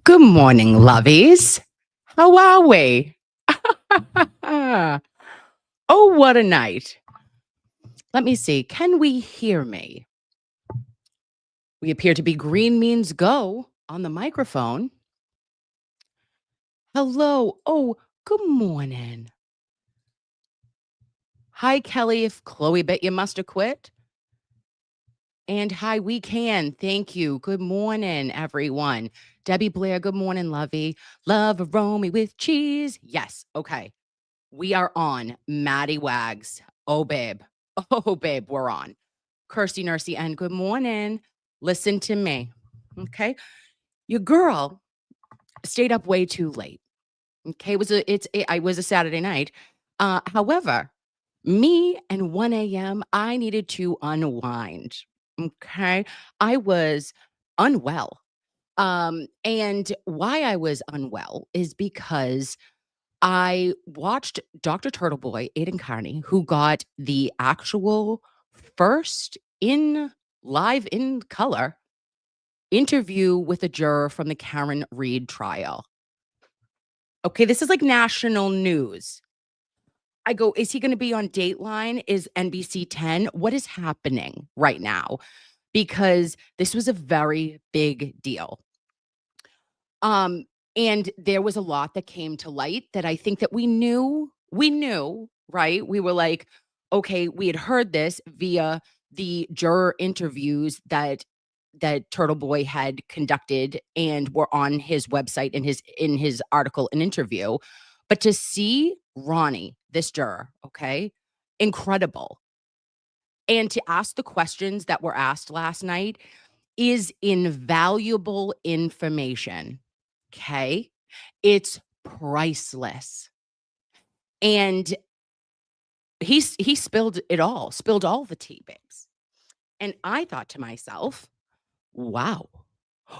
Good morning, lovies. How are we? Oh, what a night. Let me see. Can we hear me? We appear to be green means go on the microphone. Hello. Oh, good morning. Hi, Kelly. If Chloe bet you must have quit. And hi, we can. Thank you. Good morning, everyone. Debbie Blair, good morning, lovey. Love a Romy with cheese. Yes. Okay. We are on Maddie Wags. Oh, babe. Oh, babe, we're on. Kirsty Nursey, and good morning. Listen to me. Okay. Your girl stayed up way too late. Okay. I was a Saturday night. However, me and 1 a.m., I needed to unwind. Okay. I was unwell. And why I was unwell is because I watched Dr. Turtleboy, Aiden Carney, who got the actual first in live in color interview with a juror from the Karen Reed trial. Okay, this is like national news. I go, is he going to be on Dateline? Is NBC 10? What is happening right now? Because this was a very big deal. Um, and there was a lot that came to light that I think that we knew, right? We were like, okay, we had heard this via the juror interviews that Turtle Boy had conducted and were on his website in his article and interview. But to see Ronnie, this juror, okay, incredible. And to ask the questions that were asked last night is invaluable information. Okay. It's priceless. And he spilled it all, spilled all the tea, babes. And I thought to myself, wow.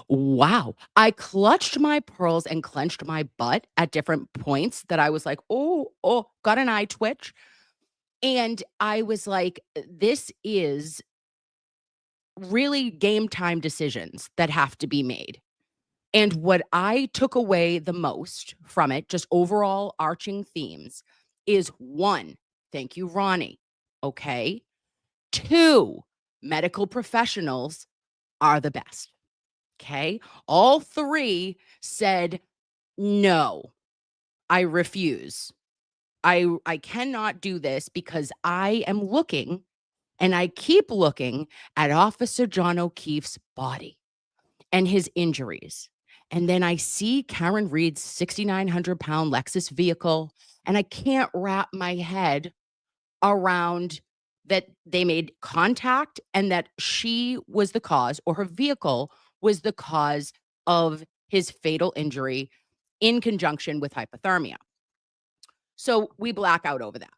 Wow. I clutched my pearls and clenched my butt at different points that I was like, oh, got an eye twitch. And I was like, this is really game time decisions that have to be made. And what I took away the most from it, just overall arching themes, is one, thank you, Ronnie. Okay. Two, medical professionals are the best. Okay. All three said, no, I refuse. I cannot do this because I am looking and I keep looking at Officer John O'Keefe's body and his injuries. And then I see Karen Reed's 6,900-pound Lexus vehicle, and I can't wrap my head around that they made contact and that she was the cause, or her vehicle was the cause of his fatal injury in conjunction with hypothermia. So we black out over that.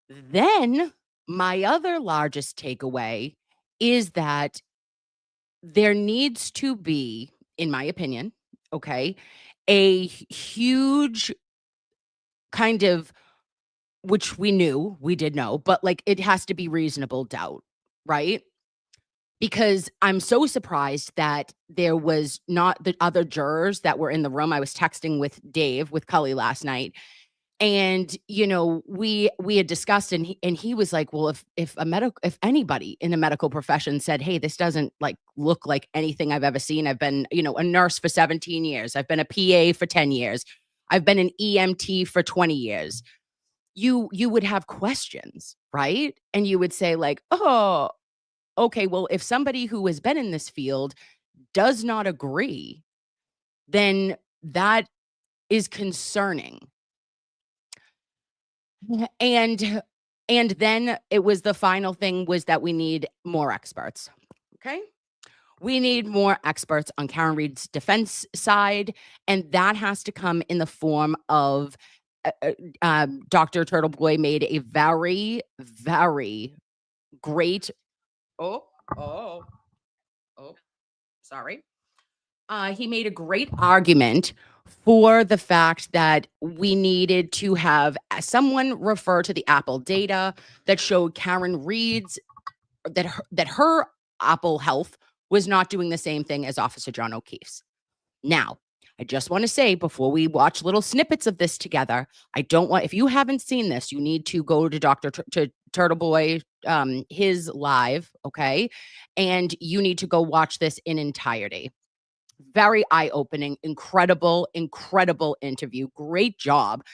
Then my other largest takeaway is that there needs to be, in my opinion, okay, a huge kind of, which we did know, but like it has to be reasonable doubt, right? Because I'm so surprised that there was not the other jurors that were in the room. I was texting with Dave, with Cully last night, and we had discussed, and he was like, well, if anybody in the medical profession said, hey, this doesn't like look like anything I've ever seen. I've been a nurse for 17 years, I've been a PA for 10 years, I've been an EMT for 20 years, you would have questions, right? And you would say like, oh, okay, well, if somebody who has been in this field does not agree, then that is concerning. And then it was, the final thing was that we need more experts. Okay. We need more experts on Karen Reed's defense side. And that has to come in the form of Dr. Turtleboy made a very, very great. Oh, oh, oh, sorry. He made a great argument for the fact that we needed to have someone refer to the Apple data that showed Karen Reed's, that her Apple health was not doing the same thing as Officer John O'Keefe's. Now, I just want to say before we watch little snippets of this together, I don't want, if you haven't seen this, you need to go to to Turtleboy, his live, okay? And you need to go watch this in entirety. Very eye-opening, incredible, incredible interview. Great job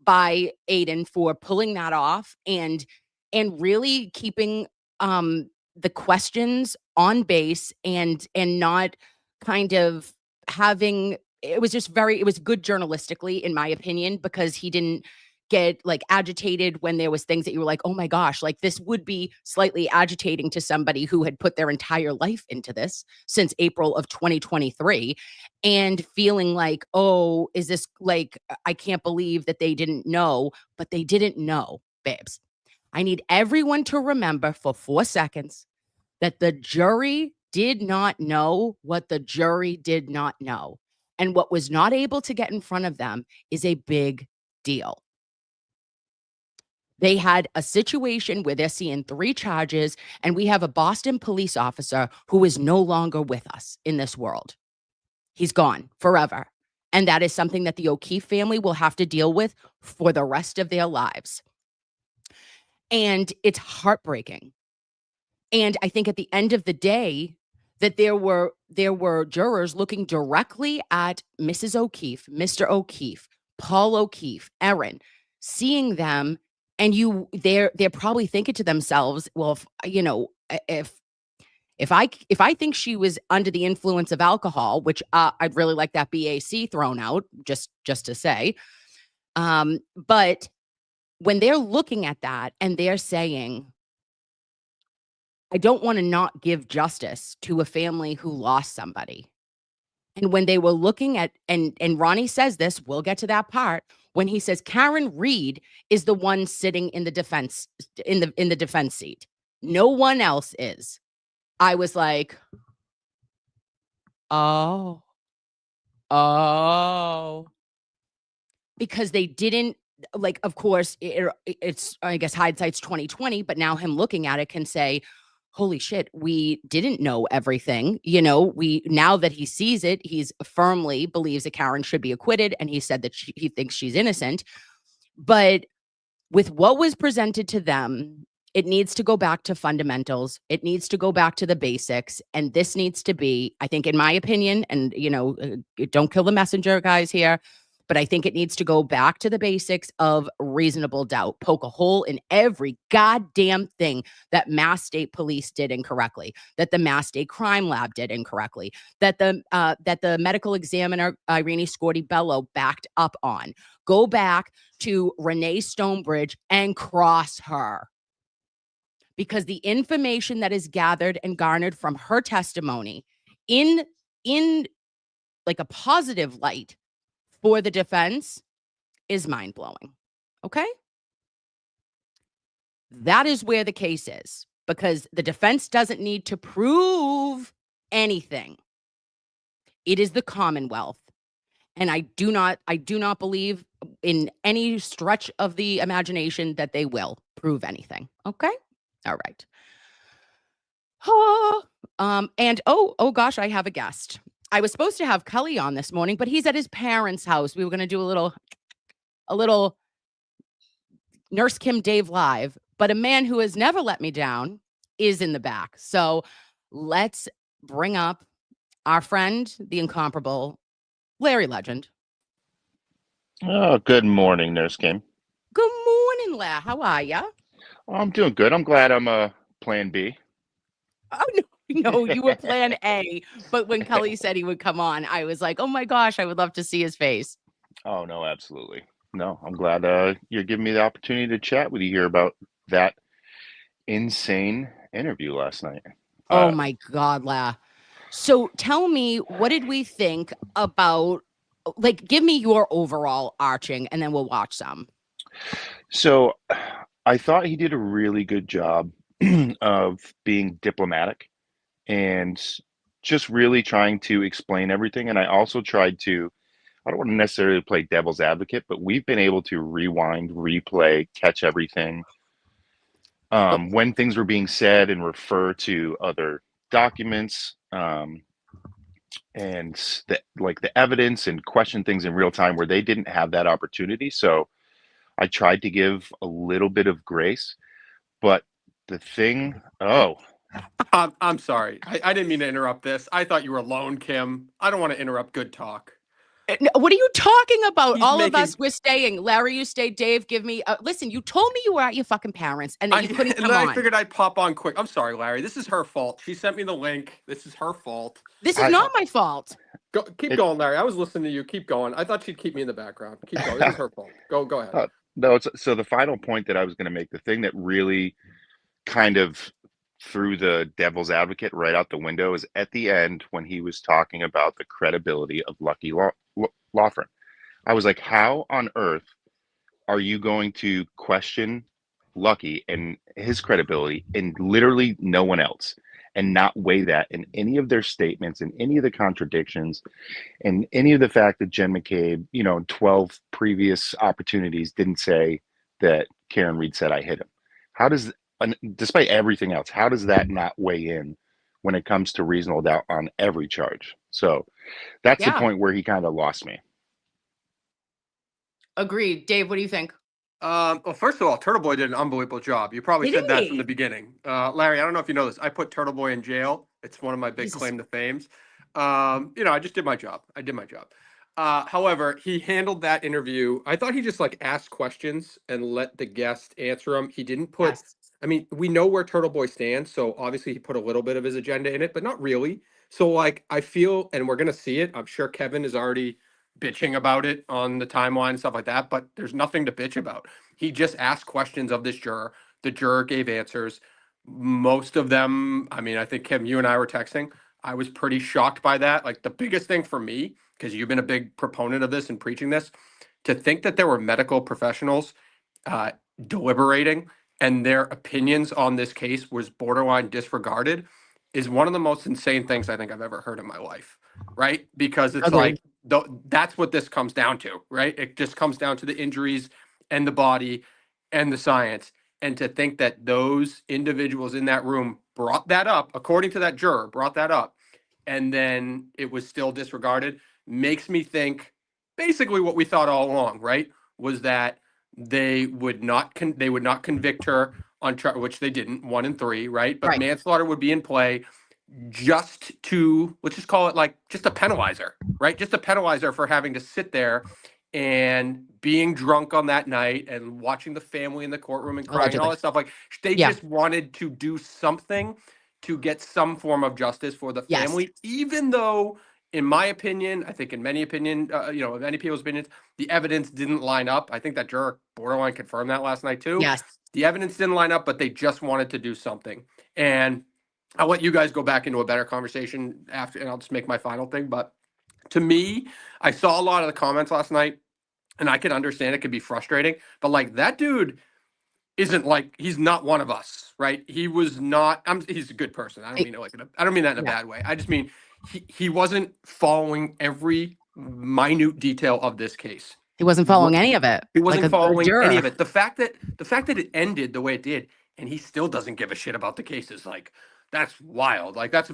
by Aiden for pulling that off and really keeping the questions on base and not kind of having, it was just very, it was good journalistically in my opinion, because he didn't get like agitated when there was things that you were like, oh my gosh, like this would be slightly agitating to somebody who had put their entire life into this since April of 2023, and feeling like, oh, is this like, I can't believe that they didn't know, but they didn't know, babes. I need everyone to remember for 4 seconds that the jury did not know what the jury did not know. And what was not able to get in front of them is a big deal. They had a situation where they're seeing 3 charges, and we have a Boston police officer who is no longer with us in this world. He's gone forever. And that is something that the O'Keefe family will have to deal with for the rest of their lives. And it's heartbreaking. And I think at the end of the day, that there were jurors looking directly at Mrs. O'Keefe, Mr. O'Keefe, Paul O'Keefe, Erin, seeing them, and they're probably thinking to themselves, well, if, you know, if I think she was under the influence of alcohol, which I'd really like that BAC thrown out, just to say, but when they're looking at that and they're saying, I don't want to not give justice to a family who lost somebody. And when they were looking at, and Ronnie says this, we'll get to that part, when he says Karen Reed is the one sitting in the defense in the defense seat. No one else is. I was like, oh, oh, because they didn't, like, of course, it's, I guess hindsight's 2020, but now him looking at it can say, holy shit, we didn't know everything. You know, now that he sees it, he's firmly believes that Karen should be acquitted. And he said that he thinks she's innocent. But with what was presented to them, it needs to go back to fundamentals. It needs to go back to the basics. And this needs to be, I think, in my opinion, and, you know, don't kill the messenger, guys, here, but I think it needs to go back to the basics of reasonable doubt. Poke a hole in every goddamn thing that Mass State Police did incorrectly, that the Mass State Crime Lab did incorrectly, that the medical examiner, Irene Scorti-Bello, backed up on. Go back to Renee Stonebridge and cross her. Because the information that is gathered and garnered from her testimony in like a positive light for the defense is mind-blowing. Okay? That is where the case is, because the defense doesn't need to prove anything. It is the Commonwealth. And I do not believe in any stretch of the imagination that they will prove anything. Okay? All right. And oh gosh, I have a guest. I was supposed to have Cully on this morning, but he's at his parents' house. We were going to do a little Nurse Kim Dave live, but a man who has never let me down is in the back. So let's bring up our friend, the incomparable Larry Legend. Oh, good morning, Nurse Kim. Good morning, La. How are ya? I'm doing good. I'm glad I'm plan B. Oh no, you were plan A. But when Cully said he would come on, I was like, oh my gosh, I would love to see his face. Oh, no, absolutely. No, I'm glad you're giving me the opportunity to chat with you here about that insane interview last night. Oh my God, La. So tell me, what did we think about, like, give me your overall arching and then we'll watch some. So I thought he did a really good job of being diplomatic and just really trying to explain everything. And I also tried to, I don't want to necessarily play devil's advocate, but we've been able to rewind, replay, catch everything when things were being said and refer to other documents. and the evidence and question things in real time where they didn't have that opportunity. So I tried to give a little bit of grace, but the thing, oh, I'm sorry. I didn't mean to interrupt this. I thought you were alone, Kim. I don't want to interrupt good talk. What are you talking about? He's All of making. us, we're staying. Larry, you stay. Dave, give me. Listen, you told me you were at your fucking parents and that you couldn't And come then I on. figured I'd pop on quick. I'm sorry, Larry. This is her fault. She sent me the link. This is her fault. This is I, not my fault. Keep it, going, Larry. I was listening to you. Keep going. I thought she'd keep me in the background. Keep going. This is her fault. Go ahead. no, so the final point that I was going to make, the thing that really kind of threw the devil's advocate right out the window is at the end when he was talking about the credibility of Lucky Lawford. I was like, how on earth are you going to question Lucky and his credibility and literally no one else and not weigh that in any of their statements and any of the contradictions and any of the fact that Jen McCabe, 12 previous opportunities didn't say that Karen Reed said I hit him? How does, despite everything else, how does that not weigh in when it comes to reasonable doubt on every charge? So that's the Yeah, point where he kind of lost me. agreed. Dave, what do you think? Well, first of all, Turtleboy did an unbelievable job. You probably Did said that from the he? beginning. Larry, I don't know if you know this. I put Turtleboy in jail. It's one of my big Jesus. claim to fames. I just did my job. I did my job. However, he handled that interview. I thought he just like asked questions and let the guest answer them. He didn't put. Yes. I mean, we know where Turtleboy stands, so obviously he put a little bit of his agenda in it, but not really. So like, I feel, and we're gonna see it. I'm sure Kevin is already bitching about it on the timeline and stuff like that, but there's nothing to bitch about. He just asked questions of this juror. The juror gave answers. Most of them, I mean, I think Kim, you and I were texting. I was pretty shocked by that. Like the biggest thing for me, because you've been a big proponent of this and preaching this, to think that there were medical professionals uh, deliberating and their opinions on this case was borderline disregarded is one of the most insane things I think I've ever heard in my life. Right? Because it's Agreed. like that's what this comes down to, right? It just comes down to the injuries and the body and the science. And to think that those individuals in that room brought that up, according to that juror, brought that up, and then it was still disregarded, makes me think basically what we thought all along, right? Was that they would not convict her on which they didn't, 1 and 3, right? But Right. manslaughter would be in play just to, let's just call it like just a penalizer, right? Just a penalizer for having to sit there and being drunk on that night and watching the family in the courtroom and crying and all Allegedly. that stuff. Like they Yeah. just wanted to do something to get some form of justice for the Yes. family, even though, in my opinion, I think in many opinion, many people's opinions, the evidence didn't line up. I think that juror borderline confirmed that last night too. Yes. The evidence didn't line up, but they just wanted to do something. And I'll let you guys go back into a better conversation after, and I'll just make my final thing. But to me, I saw a lot of the comments last night, and I could understand it could be frustrating. But like that dude isn't like he's not one of us, right? He was not. He's a good person. I don't It- mean it like I don't mean that in a yeah. bad way. I just mean he wasn't following every minute detail of this case. He wasn't following any of it He like wasn't a good following any juror. of it. The fact that it ended the way it did, and he still doesn't give a shit about the cases, like that's wild. Like that's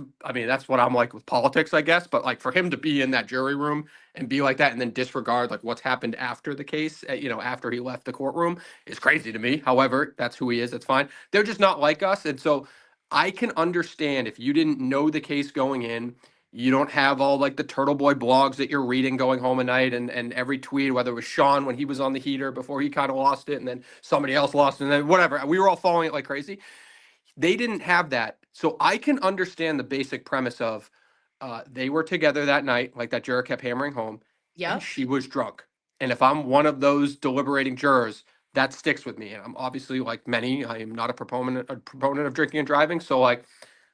what I'm like with politics, I guess. But like for him to be in that jury room and be like that, and then disregard like what's happened after the case, after he left the courtroom, is crazy to me. However, that's who he is. That's fine. They're just not like us, and so I can understand if you didn't know the case going in, you don't have all like the Turtleboy blogs that you're reading going home at night and every tweet, whether it was Sean when he was on the heater before he kind of lost it and then somebody else lost it and then whatever. We were all following it like crazy. They didn't have that. So I can understand the basic premise of they were together that night, like that juror kept hammering home, and Yep. she was drunk. And if I'm one of those deliberating jurors, that sticks with me. And I'm obviously like many, I am not a proponent of drinking and driving. So like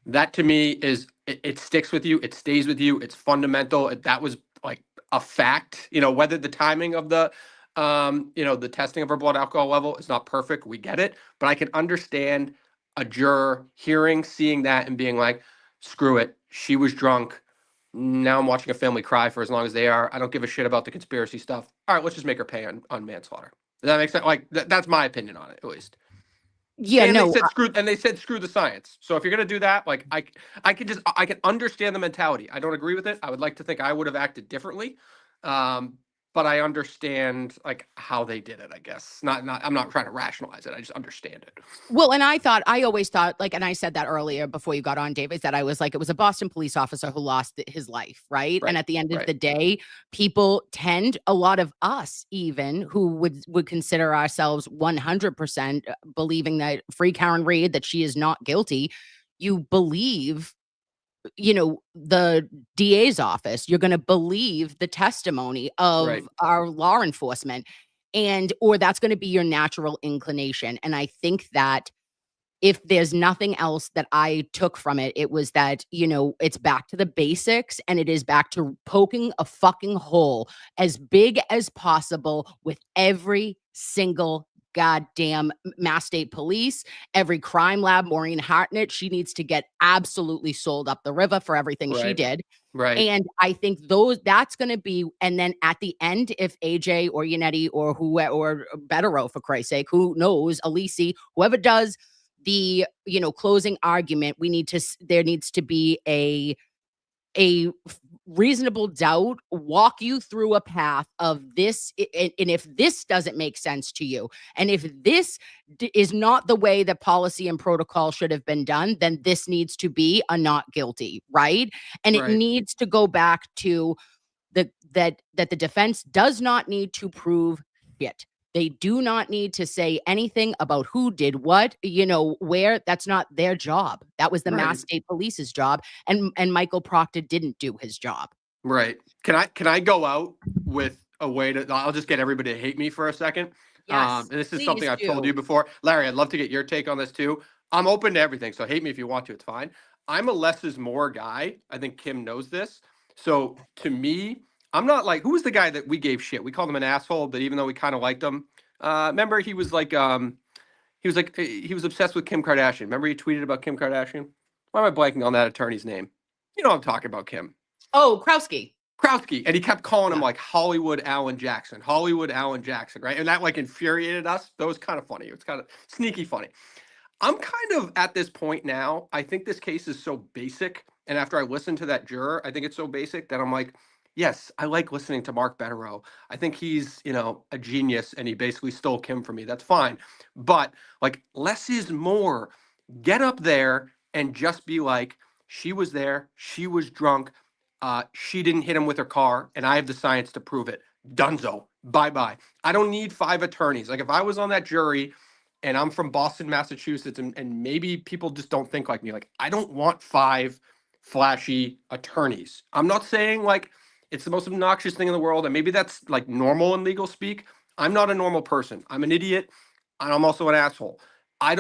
that to me is it sticks with you, it stays with you, it's fundamental. That was like a fact, whether the timing of the testing of her blood alcohol level is not perfect, we get it, but I can understand a juror hearing, seeing that and being like, screw it, she was drunk. Now I'm watching a family cry for as long as they are. I don't give a shit about the conspiracy stuff. All right, let's just make her pay on manslaughter. Does that make sense? Like that's my opinion on it, at least. Yeah, And they no, said screw the science. So if you're gonna do that, like I can understand the mentality. I don't agree with it. I would like to think I would have acted differently. Um, but I understand like how they did it, I guess. Not I'm not trying to rationalize it. I just understand it. well, and I always thought, like, and I said that earlier before you got on, David, that I was like, it was a Boston police officer who lost his life, right? And Right. at the end of Right. the day, people tend, a lot of us even, who would consider ourselves 100% believing that free Karen Reed, that she is not guilty. You believe, the DA's office, you're going to believe the testimony Right. of our law enforcement, and or that's going to be your natural inclination. And I think that if there's nothing else that I took from it, it was that, it's back to the basics, and it is back to poking a fucking hole as big as possible with every single goddamn Mass State Police, every crime lab. Maureen Hartnett, she needs to get absolutely sold up the river for everything she Right. did. Right. And I think that's going to be, and then at the end, if AJ or Yannetti or who, or Betterow, for Christ's sake, who knows, Alisi, whoever does the, closing argument, there needs to be a reasonable doubt, walk you through a path of this. And if this doesn't make sense to you, and if this is not the way that policy and protocol should have been done, then this needs to be a not guilty, right? And it Right. needs to go back to that the defense does not need to prove shit. They do not need to say anything about who did what, where. That's not their job. That was the Mass Right. State Police's job, and Michael Proctor didn't do his job. Right. Can I go out with a way to? I'll just get everybody to hate me for a second. Yes, And this is something please I've told do. you before, Larry. I'd love to get your take on this too. I'm open to everything, so hate me if you want to. It's fine. I'm a less is more guy. I think Kim knows this. So to me, I'm not like who was the guy that we gave shit. We called him an asshole, but even though we kind of liked him, remember he was obsessed with Kim Kardashian. Remember he tweeted about Kim Kardashian. Why am I blanking on that attorney's name? You know what I'm talking about, Kim. Oh, Krowski. Krowski, and he kept calling him Yeah. like Hollywood Alan Jackson, right? And that like infuriated us. That was kind of funny. It was kind of sneaky funny. I'm kind of at this point now. I think this case is so basic, and after I listened to that juror, I think it's so basic that I'm like, yes, I like listening to Mark Betterow. I think he's a genius, and he basically stole Kim from me. That's fine, but like less is more. Get up there and just be like, she was there, she was drunk, she didn't hit him with her car, and I have the science to prove it. Dunzo. Bye bye. I don't need 5 attorneys. Like if I was on that jury and I'm from Boston, Massachusetts, and maybe people just don't think like me. Like, I don't want 5 flashy attorneys. I'm not saying like it's the most obnoxious thing in the world, and maybe that's like normal in legal speak. I'm not a normal person. I'm an idiot, and I'm also an asshole. I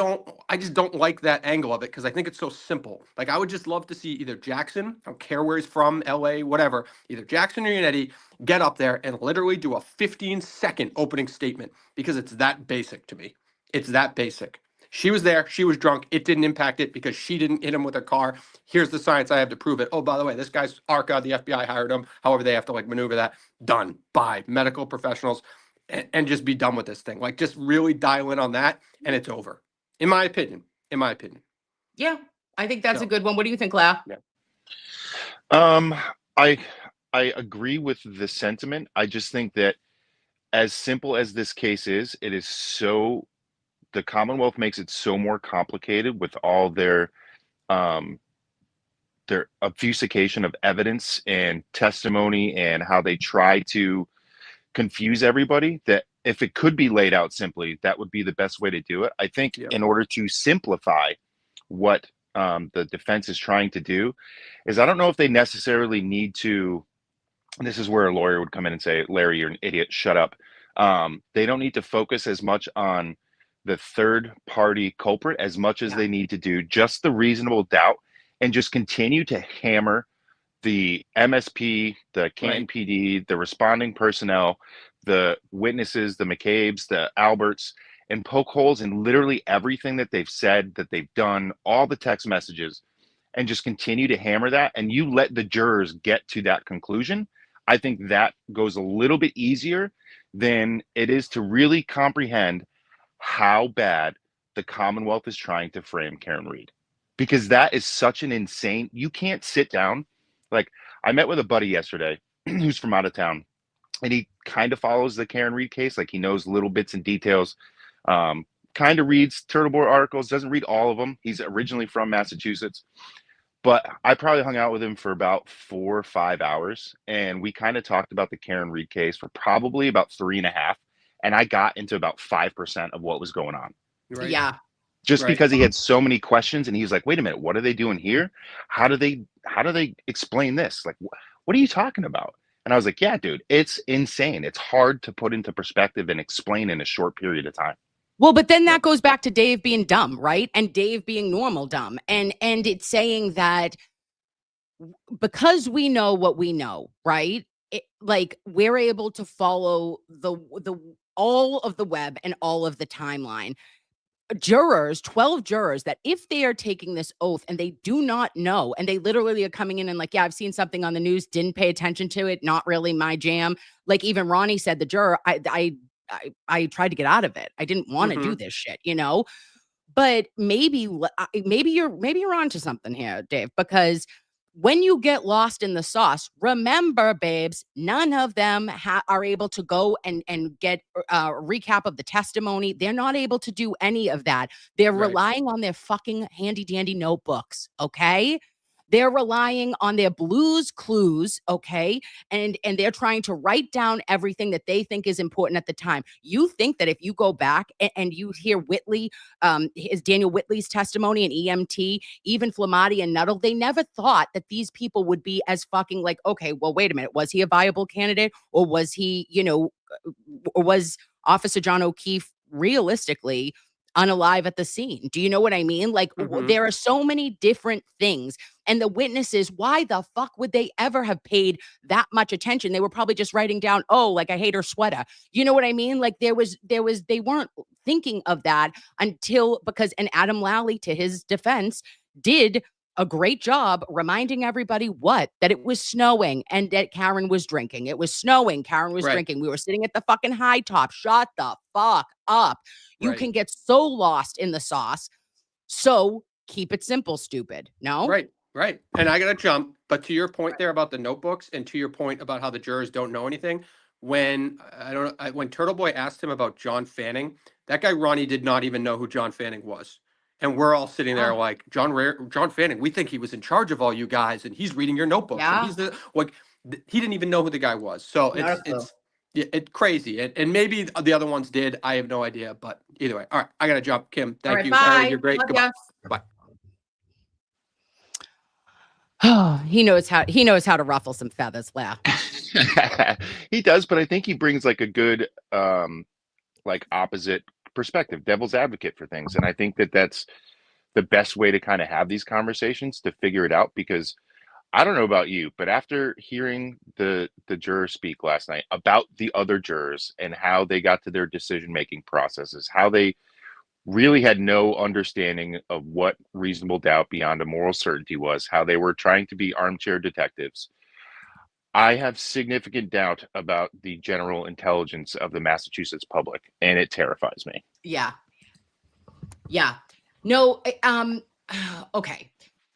just don't like that angle of it because I think it's so simple. Like, I would just love to see either Jackson, I don't care where he's from, LA, whatever, either Jackson or Yannetti get up there and literally do a 15-second opening statement because it's that basic to me. It's that basic. She was there. She was drunk. It didn't impact it because she didn't hit him with her car. Here's the science. I have to prove it. Oh, by the way, this guy's ARCA. The FBI hired him. However, they have to like maneuver that. Done. By medical professionals, and just be done with this thing. Like, just really dial in on that, and it's over. In my opinion. In my opinion. Yeah, I think that's a So, good one. What do you think, Lau? yeah. Um, I I agree with the sentiment. I just think that as simple as this case is, it is so the Commonwealth makes it so more complicated with all um their obfuscation of evidence and testimony and how they try to confuse everybody, that if it could be laid out simply, that would be the best way to do it. I think Yep. in order to simplify what the defense is trying to do is I don't know if they necessarily need to. This is where a lawyer would come in and say, Larry, you're an idiot, shut up. They don't need to focus as much on the third party culprit as much as Yeah. they need to do just the reasonable doubt and just continue to hammer the MSP, the Canton Right. PD, the responding personnel, the witnesses, the McCabe's, the Alberts, and poke holes in literally everything that they've said, that they've done, all the text messages, and just continue to hammer that. And you let the jurors get to that conclusion. I think that goes a little bit easier than it is to really comprehend how bad the Commonwealth is trying to frame Karen Reed, because that is such an insane, you can't sit down. Like, I met with a buddy yesterday who's from out of town, and he kind of follows the Karen Reed case. Like, he knows little bits and details, kind of reads Turtleboy articles, doesn't read all of them. He's originally from Massachusetts, but I probably hung out with him for about 4 or 5 hours, and we kind of talked about the Karen Reed case for probably about 3.5. And I got into about 5% of what was going on, Right. Yeah. just Right. because he had so many questions, and he was like, wait a minute, what are they doing here? How do they explain this? Like, what are you talking about? And I was like, yeah, dude, it's insane. It's hard to put into perspective and explain in a short period of time. Well, but then that goes back to Dave being dumb, right? And Dave being normal dumb. And it's saying that because we know what we know, right? Like, we're able to follow the all of the web and all of the timeline. Jurors, 12 jurors, that if they are taking this oath and they do not know, and they literally are coming in and like, yeah, I've seen something on the news, didn't pay attention to it, not really my jam. Like, even Ronnie said, the juror, I tried to get out of it. I didn't want to do this shit, you know? But maybe you're onto something here, Dave, because when you get lost in the sauce, remember, babes, none of them are able to go and get a recap of the testimony. They're not able to do any of that. They're Right. relying on their fucking handy dandy notebooks, okay? They're relying on their Blues Clues, okay? And they're trying to write down everything that they think is important at the time. You think that if you go back and you hear Whitley, is Daniel Whitley's testimony and EMT, even Flamati and Nuttall, they never thought that these people would be as fucking like, okay, well, wait a minute, was he a viable candidate, or was he, or was Officer John O'Keefe realistically unalive at the scene? Do you know what I mean? Like, there are so many different things. And the witnesses, why the fuck would they ever have paid that much attention? They were probably just writing down, oh, like, I hate her sweater. You know what I mean? Like, they weren't thinking of that until, and Adam Lally, to his defense, did a great job reminding everybody that it was snowing and that Karen was drinking. It was snowing. Karen was drinking. We were sitting at the fucking high top. Shut the fuck up. You can get so lost in the sauce. So keep it simple, stupid. No? Right. And I got to jump. But to your point there about the notebooks, and to your point about how the jurors don't know anything, when when Turtleboy asked him about John Fanning, that guy Ronnie did not even know who John Fanning was. And we're all sitting there like, John Fanning, we think he was in charge of all you guys, and he's reading your notebooks. Yeah. And he's he didn't even know who the guy was. So it's crazy. And maybe the other ones did. I have no idea. But either way. All right. I got to jump. Kim, thank you. Bye. You're great. Love Goodbye. ya. Bye. Oh, he knows how to ruffle some feathers, Laugh. He does, but I think he brings like a good like opposite perspective, devil's advocate for things. And I think that that's the best way to kind of have these conversations, to figure it out. Because I don't know about you, but after hearing the jurors speak last night about the other jurors and how they got to their decision-making processes, how they really had no understanding of what reasonable doubt beyond a moral certainty was, how they were trying to be armchair detectives, I have significant doubt about the general intelligence of the Massachusetts public, and it terrifies me. Yeah. No, okay.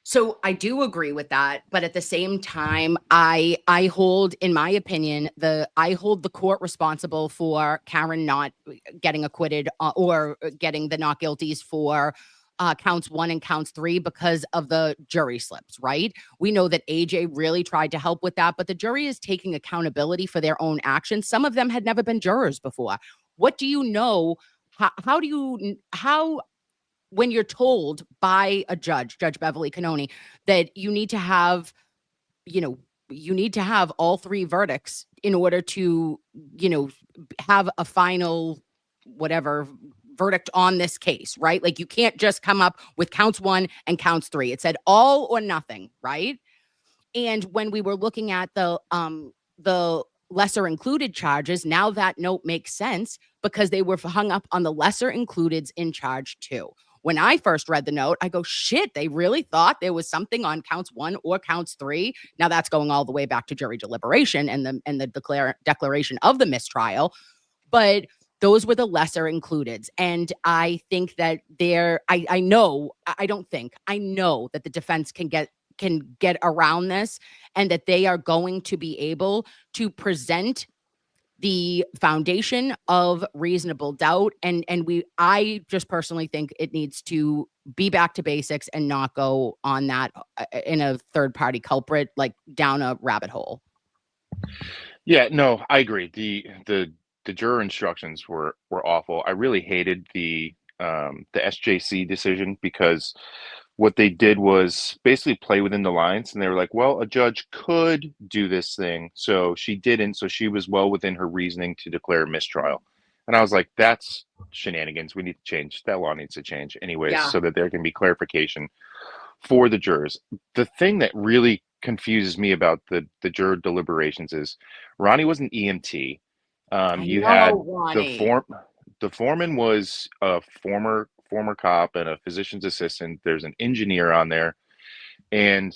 So I do agree with that, but at the same time, I hold, in my opinion, I hold the court responsible for Karen not getting acquitted or getting the not guilties for counts 1 and counts 3 because of the jury slips, right? We know that AJ really tried to help with that, but the jury is taking accountability for their own actions. Some of them had never been jurors before. What do you know? How when you're told by a Judge Beverly Cannoni, that you need to have, all 3 verdicts in order to, have a final whatever verdict on this case, right? Like, you can't just come up with counts 1 and counts 3. It said all or nothing, right? And when we were looking at the lesser included charges, now that note makes sense because they were hung up on the lesser includeds in charge 2. When I first read the note, I go, shit, they really thought there was something on counts 1 or counts 3. Now that's going all the way back to jury deliberation and the declaration of the mistrial. But those were the lesser includeds. And I think that I know, I don't think, I know that the defense can get around this, and that they are going to be able to present the foundation of reasonable doubt. I just personally think it needs to be back to basics and not go on that in a third party culprit, like down a rabbit hole. Yeah, no, I agree. The juror instructions were awful. I really hated the SJC decision because what they did was basically play within the lines, and they were like, well, a judge could do this thing, so she didn't, so she was well within her reasoning to declare a mistrial. And I was like, that's shenanigans. We need to change. That law needs to change anyways, Yeah. so that there can be clarification for the jurors. The thing that really confuses me about the juror deliberations is Ronnie was an EMT. I You had know, the Ronnie. form the foreman was a former cop and a physician's assistant. There's an engineer on there, and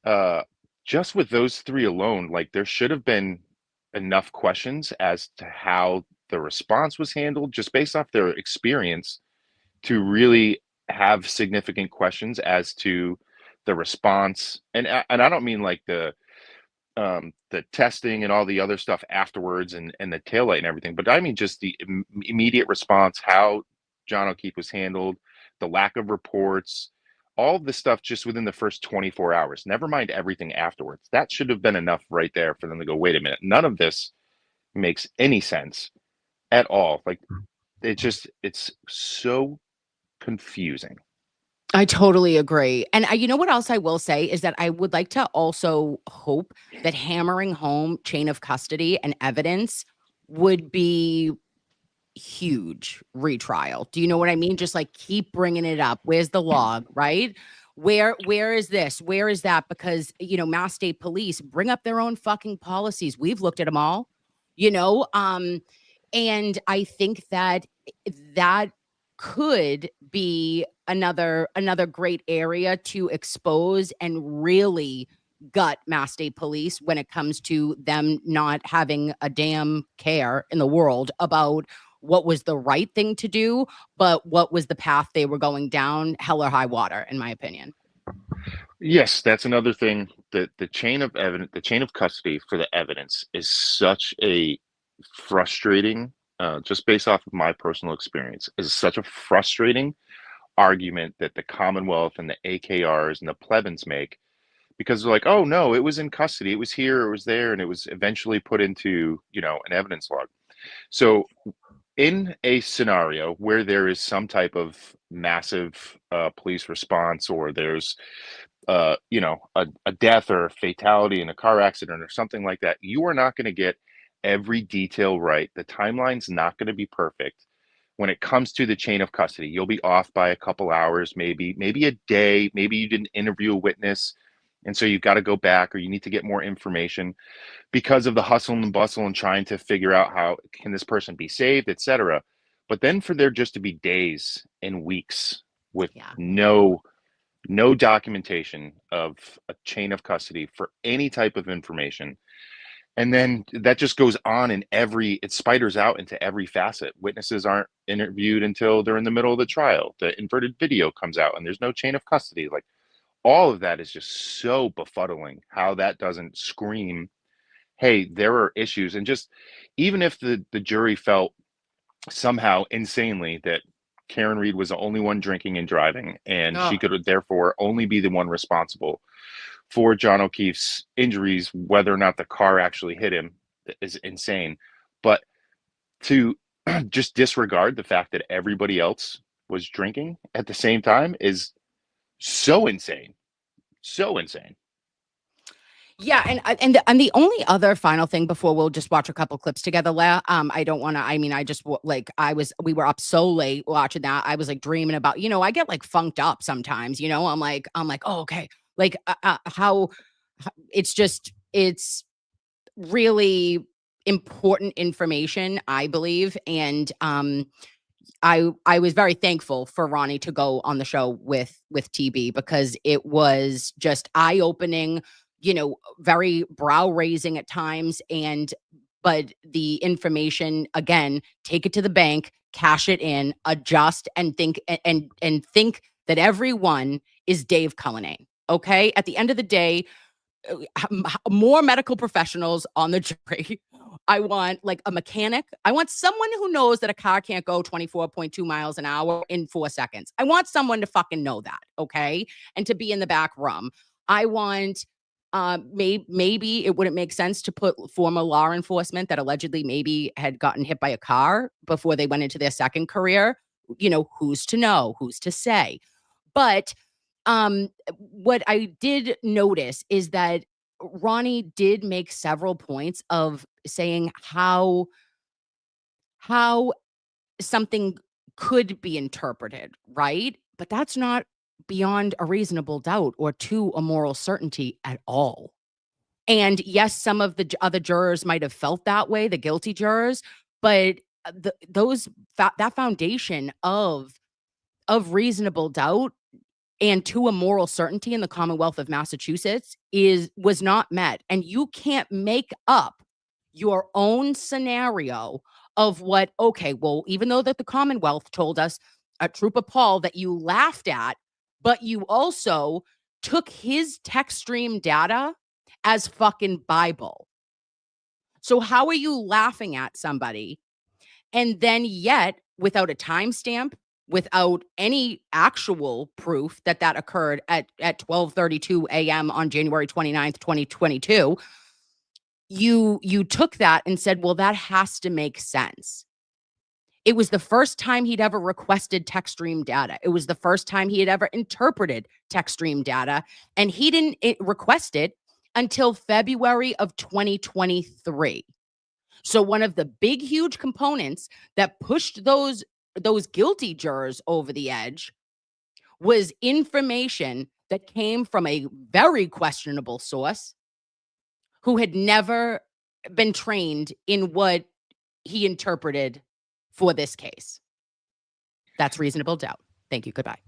uh, just with those three alone, like there should have been enough questions as to how the response was handled, just based off their experience, to really have significant questions as to the response. And I don't mean like the testing and all the other stuff afterwards, and the taillight and everything, but I mean just the immediate response, how John O'Keefe was handled, the lack of reports, all of this stuff just within the first 24 hours. Never mind everything afterwards. That should have been enough right there for them to go, wait a minute, none of this makes any sense at all. Like it's so confusing. I totally agree. And you know what else I will say is that I would like to also hope that hammering home chain of custody and evidence would be huge retrial. Do you know what I mean? Just like keep bringing it up. Where's the log, right? Where is this? Where is that? Because, Mass State Police bring up their own fucking policies. We've looked at them all, you know? And I think that that could be another great area to expose and really gut Mass State Police when it comes to them not having a damn care in the world about what was the right thing to do, but what was the path they were going down, hell or high water, in my opinion. Yes, that's another thing. The chain of evidence, the chain of custody for the evidence is such a frustrating, just based off of my personal experience, is such a frustrating argument that the Commonwealth and the AKRs and the plebans make, because they're like, oh no, it was in custody, it was here, it was there, and it was eventually put into, an evidence log. So in a scenario where there is some type of massive police response, or there's a death or a fatality in a car accident or something like that, you are not going to get every detail right. The timeline's not going to be perfect. When it comes to the chain of custody, you'll be off by a couple hours, maybe a day, maybe you didn't interview a witness, and so you've got to go back, or you need to get more information because of the hustle and bustle and trying to figure out how can this person be saved, etc. But then for there just to be days and weeks with Yeah. no documentation of a chain of custody for any type of information. And then that just goes on it spiders out into every facet. Witnesses aren't interviewed until they're in the middle of the trial. The inverted video comes out and there's no chain of custody. Like, all of that is just so befuddling, how that doesn't scream, hey, there are issues. And just even if the jury felt somehow insanely that Karen Reed was the only one drinking and driving, and she Oh, could therefore only be the one responsible for John O'Keefe's injuries, whether or not the car actually hit him, is insane. But to just disregard the fact that everybody else was drinking at the same time is so insane. So insane. yeah, and the only other final thing before we'll just watch a couple clips together, I don't want to. I mean, we were up so late watching that. I was like dreaming about, I get like funked up sometimes. I'm like, oh, okay, like it's really important information, I believe, and I was very thankful for Ronnie to go on the show with TB, because it was just eye-opening, very brow-raising at times, and but the information, again, take it to the bank, cash it in, adjust, and think and think that everyone is Dave Cullinane. Okay. At the end of the day, more medical professionals on the jury. I want like a mechanic. I want someone who knows that a car can't go 24.2 miles an hour in 4 seconds. I want someone to fucking know that, okay? And to be in the back room. I want maybe it wouldn't make sense to put former law enforcement that allegedly maybe had gotten hit by a car before they went into their second career. You know, who's to know, who's to say. But what I did notice is that Ronnie did make several points of saying how something could be interpreted, right? But that's not beyond a reasonable doubt or to a moral certainty at all. And yes, some of the other jurors might have felt that way, the guilty jurors, but that foundation of reasonable doubt and to a moral certainty in the Commonwealth of Massachusetts was not met. And you can't make up your own scenario of what, okay, well, even though that the Commonwealth told us at Trooper Paul that you laughed at, but you also took his text stream data as fucking Bible. So how are you laughing at somebody and then yet without a timestamp, without any actual proof that that occurred at 12:32 a.m. on January 29th, 2022, you took that and said, well, that has to make sense. It was the first time he'd ever requested text stream data. It was the first time he had ever interpreted text stream data, and he didn't request it until February of 2023. So one of the big, huge components that pushed those guilty jurors over the edge was information that came from a very questionable source who had never been trained in what he interpreted for this case. That's reasonable doubt. Thank you. Goodbye.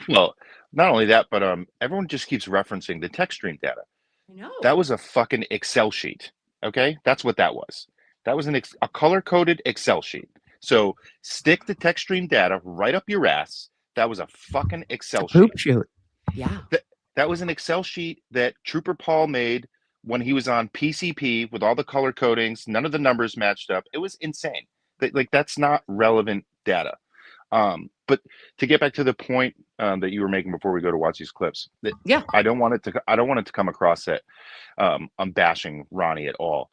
Well, not only that, but everyone just keeps referencing the text stream data. I know. That was a fucking Excel sheet. Okay, that's what that was. That was a color-coded Excel sheet. So stick the text stream data right up your ass. That was a fucking Excel sheet. Shoot. Yeah. That was an Excel sheet that Trooper Paul made when he was on PCP with all the color codings. None of the numbers matched up. It was insane. That's not relevant data. But to get back to the point that you were making before we go to watch these clips, Yeah. I don't want it to come across that I'm bashing Ronnie at all.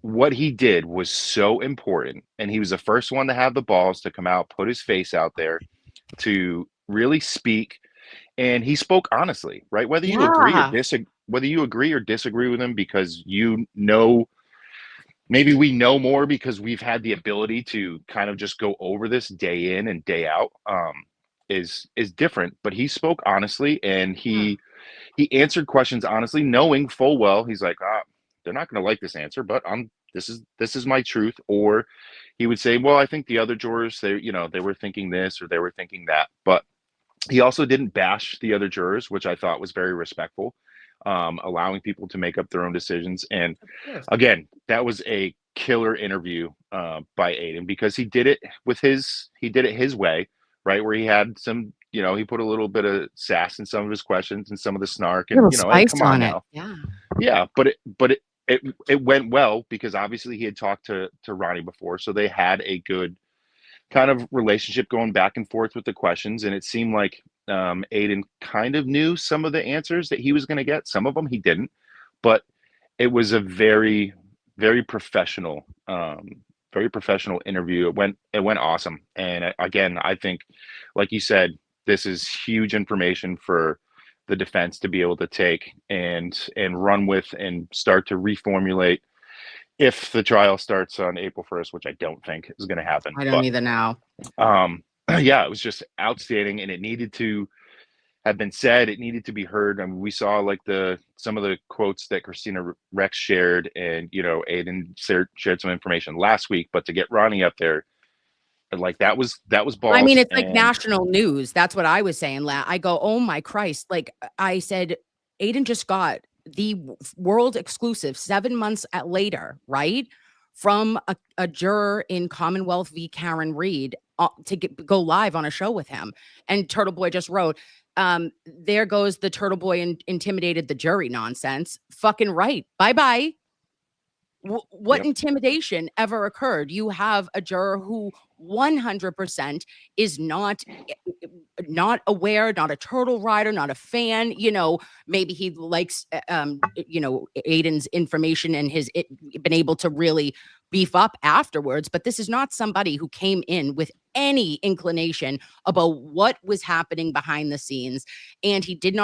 What he did was so important, and he was the first one to have the balls to come out, put his face out there, to really speak, and he spoke honestly, right? Whether you agree or disagree with him, because maybe we know more because we've had the ability to kind of just go over this day in and day out, is different. But he spoke honestly, and he answered questions honestly, knowing full well he's like, they're not going to like this answer, but this is my truth. Or he would say, well, I think the other jurors, they were thinking this or they were thinking that. But he also didn't bash the other jurors, which I thought was very respectful, allowing people to make up their own decisions. And again, that was a killer interview by Aiden, because he did it his way, right? Where he had some, he put a little bit of sass in some of his questions and some of the snark, and hey, come on now. Yeah, but it went well because obviously he had talked to Ronnie before, so they had a good kind of relationship going back and forth with the questions, and it seemed like Aiden kind of knew some of the answers that he was going to get. Some of them he didn't, but it was a very, very professional interview. It went awesome. And again, I think, like you said, this is huge information for the defense to be able to take and run with and start to reformulate if the trial starts on April 1st, which I don't think is going to happen. I don't either now. Yeah, it was just outstanding, and it needed to have been said. It needed to be heard. I mean, we saw like some of the quotes that Christina Rex shared, and Aiden shared some information last week. But to get Ronnie up there, like that was balls. I mean, it's like national news. That's what I was saying. I go, oh my Christ! Like I said, Aiden just got the world exclusive 7 months later, right? From a juror in Commonwealth v. Karen Reed to go live on a show with him. And Turtleboy just wrote, there goes the Turtleboy intimidated the jury nonsense. Fucking right. Bye-bye. What intimidation ever occurred? You have a juror who 100% is not aware, not a turtle rider, not a fan. Maybe he likes Aiden's information and been able to really beef up afterwards, but this is not somebody who came in with any inclination about what was happening behind the scenes. And he did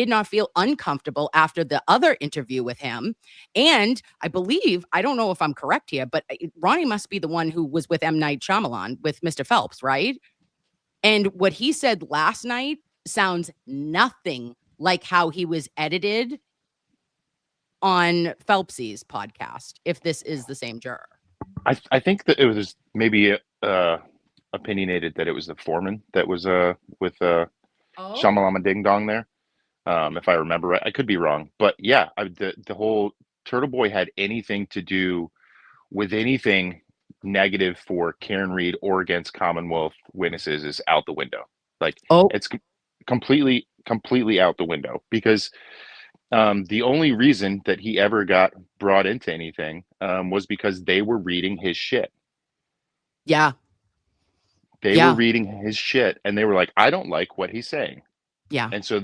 not feel uncomfortable after the other interview with him. And I believe, I don't know if I'm correct here, but Ronnie must be the one who was with M. Night Shyamalan with Mr. Phelps, right? And what he said last night sounds nothing like how he was edited on Phelpsy's podcast, if this is the same juror. I think that it was maybe opinionated that it was the foreman that was with Shamalama Ding Dong there. If I remember right, I could be wrong, but yeah, the whole Turtleboy had anything to do with anything negative for Karen Reed or against Commonwealth witnesses is out the window. Like it's completely out the window, because the only reason that he ever got brought into anything was because they were reading his shit. Yeah. They were reading his shit and they were like, I don't like what he's saying. Yeah. And so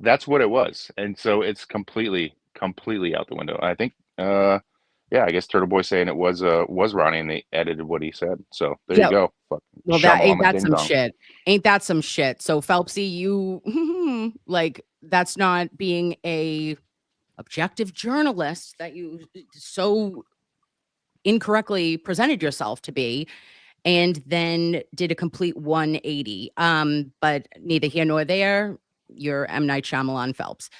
that's what it was. And so it's completely out the window. I think yeah, I guess Turtleboy saying it was Ronnie and they edited what he said. So there you go. Well, that ain't that some shit. Ain't that some shit? So Phelpsy, you like, that's not being a objective journalist that you so incorrectly presented yourself to be, and then did a complete 180. But neither here nor there. You're M. Night Shyamalan Phelps.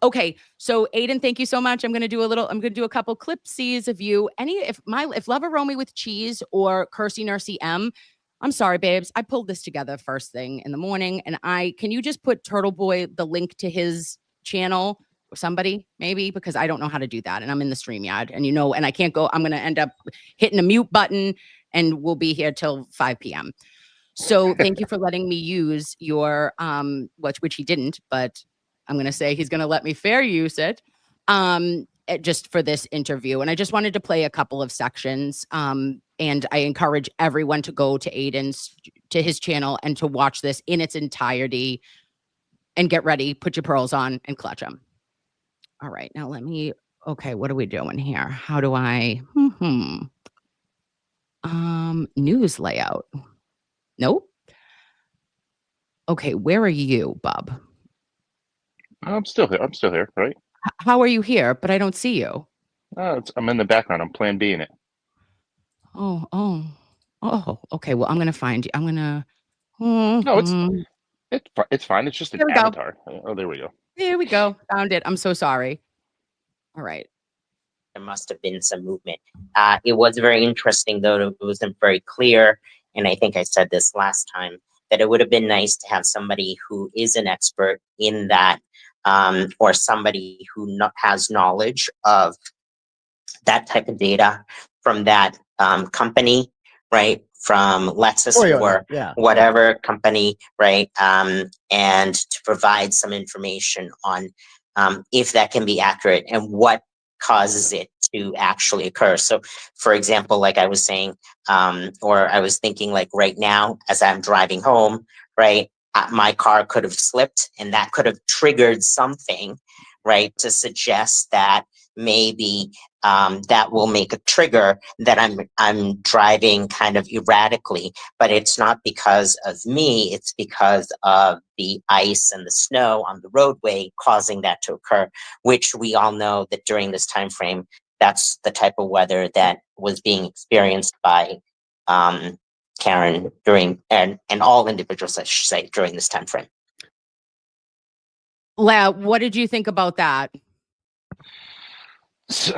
Okay, so Aiden, thank you so much. I'm gonna do a couple clipsies of you. If Lover Roll Me with Cheese or Cursey Nursey M, I'm sorry, babes. I pulled this together first thing in the morning, and can you just put Turtleboy the link to his channel or somebody, maybe, because I don't know how to do that, and I'm in the StreamYard, and I can't go. I'm gonna end up hitting a mute button, and we'll be here till 5 p.m. So thank you for letting me use your which he didn't, but I'm going to say he's going to let me fair use it just for this interview. And I just wanted to play a couple of sections. And I encourage everyone to go to his channel and to watch this in its entirety and get ready, put your pearls on and clutch them. All right. Now okay, what are we doing here? How do I, news layout. Nope. Okay. Where are you, Bub? I'm still here, right? How are you here? But I don't see you. I'm in the background. I'm plan B in it. Oh. Okay. Well, I'm gonna find you. I'm gonna. No, it's fine. It's just an avatar. Oh, there we go. There we go. Found it. I'm so sorry. All right. There must have been some movement. It was very interesting, though. It wasn't very clear, and I think I said this last time, that it would have been nice to have somebody who is an expert in that, or somebody who has knowledge of that type of data from that company, right? From Lexus or whatever company, right? And to provide some information on if that can be accurate and what causes it to actually occur. So, for example, like I was saying, or I was thinking, like right now, as I'm driving home, right, my car could have slipped, and that could have triggered something, right, to suggest that maybe that will make a trigger that I'm driving kind of erratically, but it's not because of me, it's because of the ice and the snow on the roadway causing that to occur, which we all know that during this time frame, that's the type of weather that was being experienced by Karen and all individuals, I should say, during this time frame. What did you think about that? So,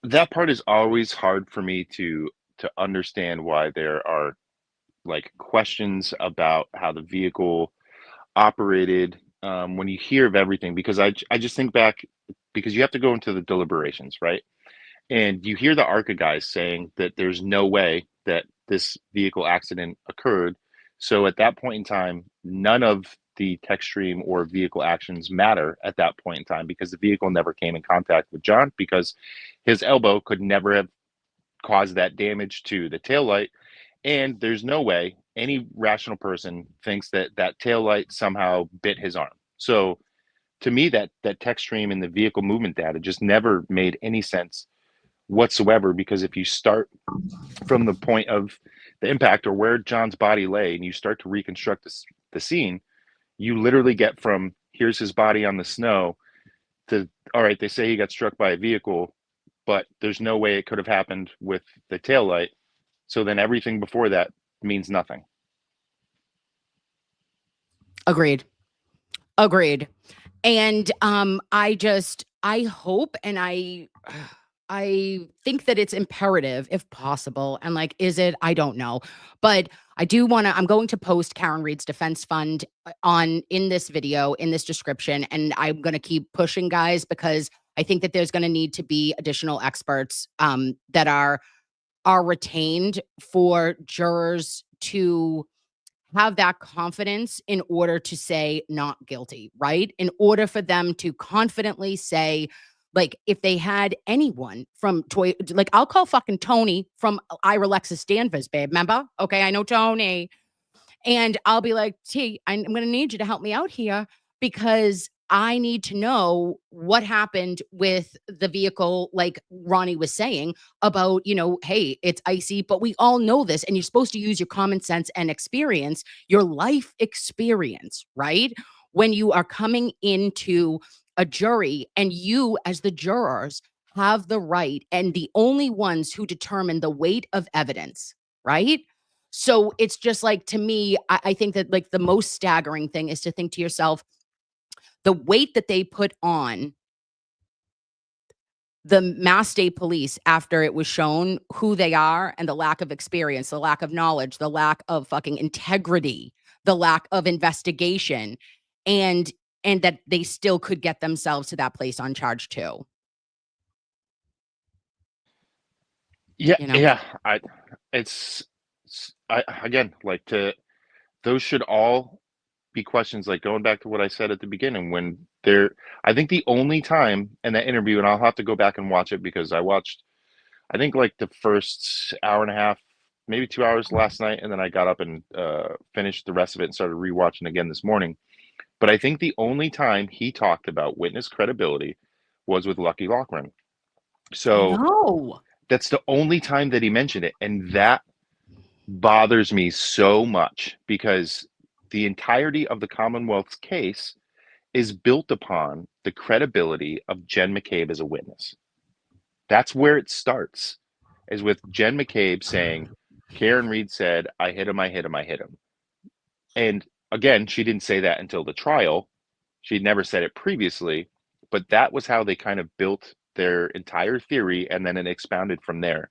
that part is always hard for me to understand, why there are like questions about how the vehicle operated when you hear of everything, because I just think back, because you have to go into the deliberations, right? And you hear the ARCA guys saying that there's no way that this vehicle accident occurred. So at that point in time, none of the tech stream or vehicle actions matter at that point in time, because the vehicle never came in contact with John, because his elbow could never have caused that damage to the taillight. And there's no way any rational person thinks that that taillight somehow bit his arm. So to me, that tech stream and the vehicle movement data just never made any sense whatsoever, because if you start from the point of the impact or where John's body lay and you start to reconstruct the scene, you literally get from here's his body on the snow to, all right, they say he got struck by a vehicle, but there's no way it could have happened with the taillight. So then everything before that means nothing. Agreed. And I hope, and I think that it's imperative, if possible, and like, is it? I don't know. But I'm going to post Karen Reed's defense fund in this video, in this description, and I'm going to keep pushing, guys, because I think that there's going to need to be additional experts that are retained for jurors to have that confidence in order to say not guilty, right? In order for them to confidently say, like, if they had anyone from Toy, like, I'll call fucking Tony from Ira Lexus Danvers, babe. Remember? Okay, I know Tony. And I'll be like, T, I'm going to need you to help me out here, because I need to know what happened with the vehicle, like Ronnie was saying about, hey, it's icy, but we all know this. And you're supposed to use your common sense and experience, your life experience, right? When you are coming into a jury, and you, as the jurors, have the right and the only ones who determine the weight of evidence, right? So it's just like, to me, I think that, like, the most staggering thing is to think to yourself, the weight that they put on the Mass State Police after it was shown who they are, and the lack of experience, the lack of knowledge, the lack of fucking integrity, the lack of investigation, and that they still could get themselves to that place on charge too. Yeah, You know? yeah. It's, again, like, those should all be questions, like going back to what I said at the beginning, when I think the only time in that interview, and I'll have to go back and watch it, because I watched, I think, like the first hour and a half, maybe 2 hours last night, and then I got up and finished the rest of it and started rewatching again this morning. But I think the only time he talked about witness credibility was with Lucky Lochran. So No. that's the only time that he mentioned it. And that bothers me so much, because the entirety of the Commonwealth's case is built upon the credibility of Jen McCabe as a witness. That's where it starts, is with Jen McCabe saying, Karen Reed said, I hit him, I hit him, I hit him. And again, she didn't say that until the trial. She'd never said it previously, but that was how they kind of built their entire theory, and then it expounded from there.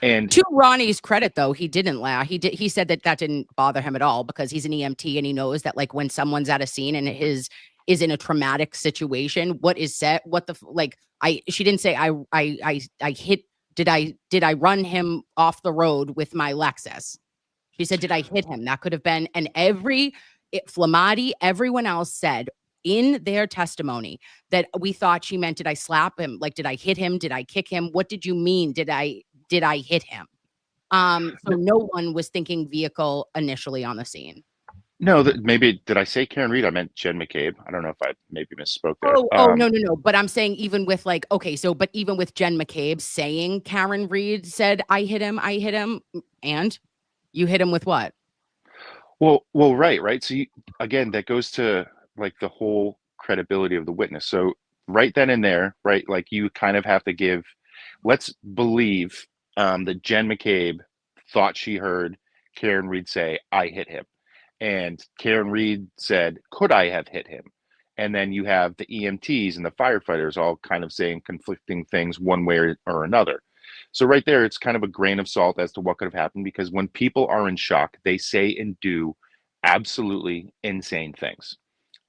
And to Ronnie's credit, though, he didn't laugh. He said that didn't bother him at all, because he's an EMT and he knows that, like, when someone's at a scene and is in a traumatic situation, what is said, she didn't say I hit, did I run him off the road with my Lexus? She said, did I hit him? That could have been, and Flamati, everyone else said in their testimony that we thought she meant, did I slap him? Like, did I hit him? Did I kick him? What did you mean? Did I hit him? So no one was thinking vehicle initially on the scene. no, maybe, did I say Karen Reed? I meant Jen McCabe. I don't know if I maybe misspoke there. Oh, no. But I'm saying, even with, like, okay, so, but even with Jen McCabe saying Karen Reed said, I hit him, and you hit him with what? Well, right. So again, that goes to, like, the whole credibility of the witness. So right then and there, right, like, you kind of have to give, let's believe that Jen McCabe thought she heard Karen Reed say, I hit him. And Karen Reed said, could I have hit him? And then you have the EMTs and the firefighters all kind of saying conflicting things one way or another. So right there, it's kind of a grain of salt as to what could have happened, because when people are in shock, they say and do absolutely insane things.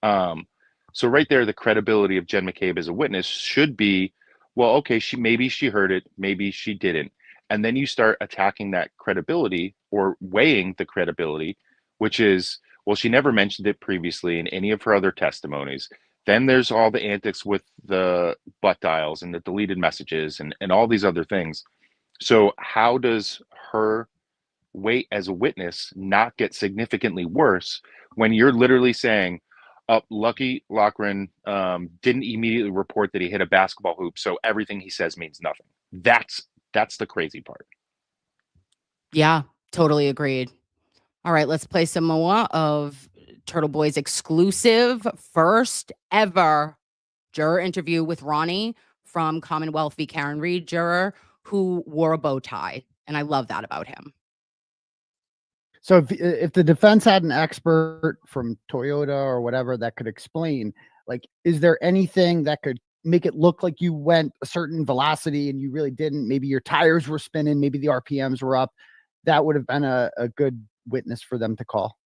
So right there, the credibility of Jen McCabe as a witness should be, well, okay, maybe she heard it, maybe she didn't. And then you start attacking that credibility or weighing the credibility, which is, well, she never mentioned it previously in any of her other testimonies. Then there's all the antics with the butt dials and the deleted messages and all these other things. So how does her weight as a witness not get significantly worse when you're literally saying, Lucky Lochran didn't immediately report that he hit a basketball hoop, so everything he says means nothing. That's the crazy part. Yeah, totally agreed. All right, let's play some more of Turtle Boy's exclusive first ever juror interview with Ronnie from Commonwealth v. Karen Reed juror who wore a bow tie. And I love that about him. So if the defense had an expert from Toyota or whatever that could explain, like, is there anything that could make it look like you went a certain velocity and you really didn't? Maybe your tires were spinning, maybe the RPMs were up. That would have been a good witness for them to call.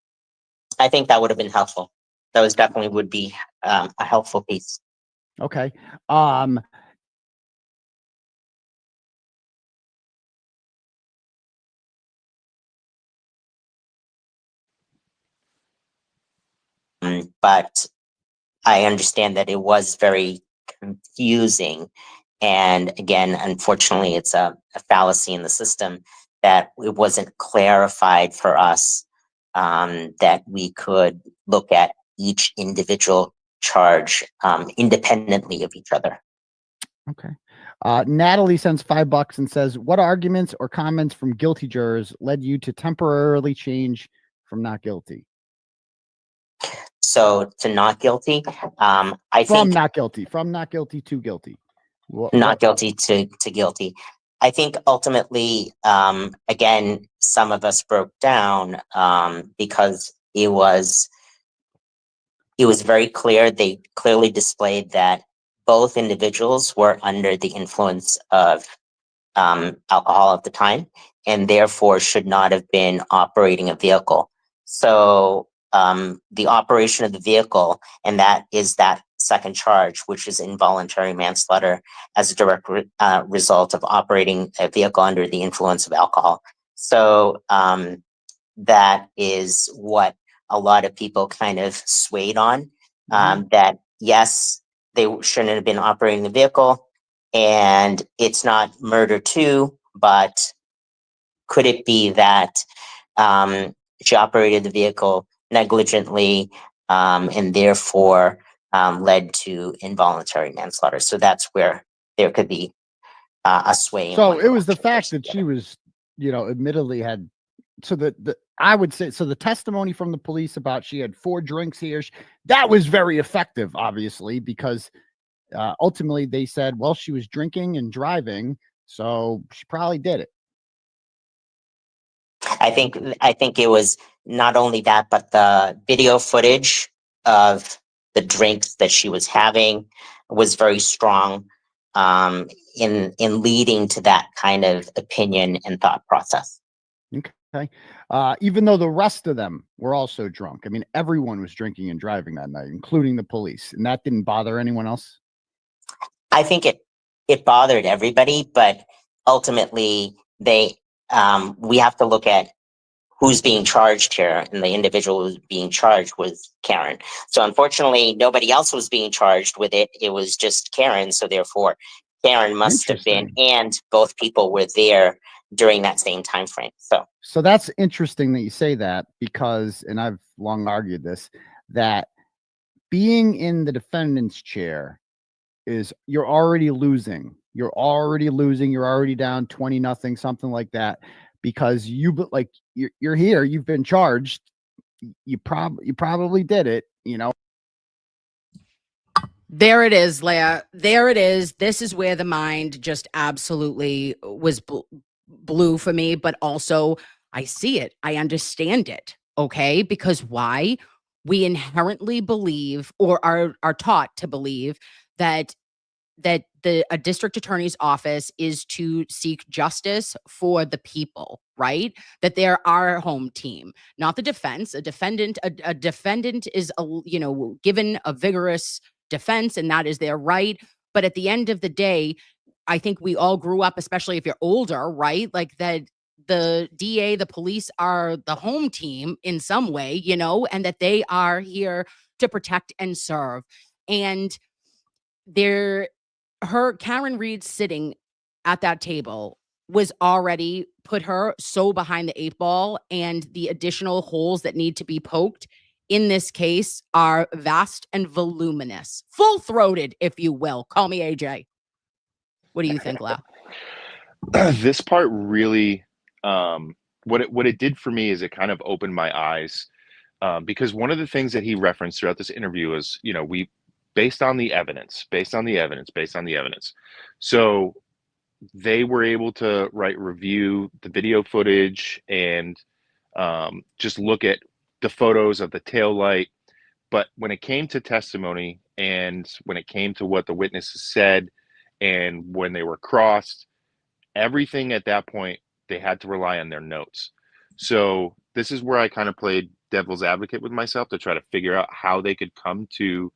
I think that would have been helpful. That was definitely would be a helpful piece. Okay. But I understand that it was very confusing. And again, unfortunately, it's a fallacy in the system that it wasn't clarified for us that we could look at each individual charge independently of each other. Okay. Natalie sends $5 and says, what arguments or comments from guilty jurors led you to temporarily change from not guilty? So to not guilty, I From think not guilty to guilty. not guilty to guilty. I think ultimately, again, some of us broke down because it was very clear. They clearly displayed that both individuals were under the influence of alcohol at the time, and therefore should not have been operating a vehicle. So the operation of the vehicle, and that is that second charge, which is involuntary manslaughter as a direct result of operating a vehicle under the influence of alcohol. So that is what a lot of people kind of swayed on, that yes, they shouldn't have been operating the vehicle, and it's not murder too, but could it be that she operated the vehicle negligently and therefore led to involuntary manslaughter? So that's where there could be a sway. So it was the fact that she was, admittedly had, so I would say, so the testimony from the police about she had 4 drinks here, that was very effective, obviously, because ultimately they said, well, she was drinking and driving, so she probably did it. I think it was not only that, but the video footage of the drinks that she was having was very strong in leading to that kind of opinion and thought process. Okay. Even though the rest of them were also drunk. I mean, everyone was drinking and driving that night, including the police, and that didn't bother anyone else. I think it bothered everybody, but ultimately we have to look at who's being charged here, and the individual who's being charged was Karen. So unfortunately, nobody else was being charged with it. It was just Karen. So therefore, Karen must have been, and both people were there during that same time frame. So that's interesting that you say that, because, and I've long argued this, that being in the defendant's chair is you're already losing. You're already down 20-0, something like that, because you're here, you've been charged. You probably did it, There it is, Leah. There it is. This is where the mind just absolutely was blue for me, but also I see it. I understand it. Okay. Because why? We inherently believe, or are taught to believe, that a district attorney's office is to seek justice for the people, right? That they're our home team, not the defense. A defendant is given a vigorous defense, and that is their right. But at the end of the day, I think we all grew up, especially if you're older, right? Like that the DA, the police are the home team in some way, and that they are here to protect and serve. And Karen Reed sitting at that table was already put her so behind the 8 ball, and the additional holes that need to be poked in this case are vast and voluminous, full-throated, if you will. Call me AJ. What do you think, Lau? This part really, what it did for me is it kind of opened my eyes, because one of the things that he referenced throughout this interview is, we based on the evidence. So they were able to review the video footage and just look at the photos of the tail light. But when it came to testimony and when it came to what the witnesses said and when they were crossed, everything at that point, they had to rely on their notes. So this is where I kind of played devil's advocate with myself to try to figure out how they could come to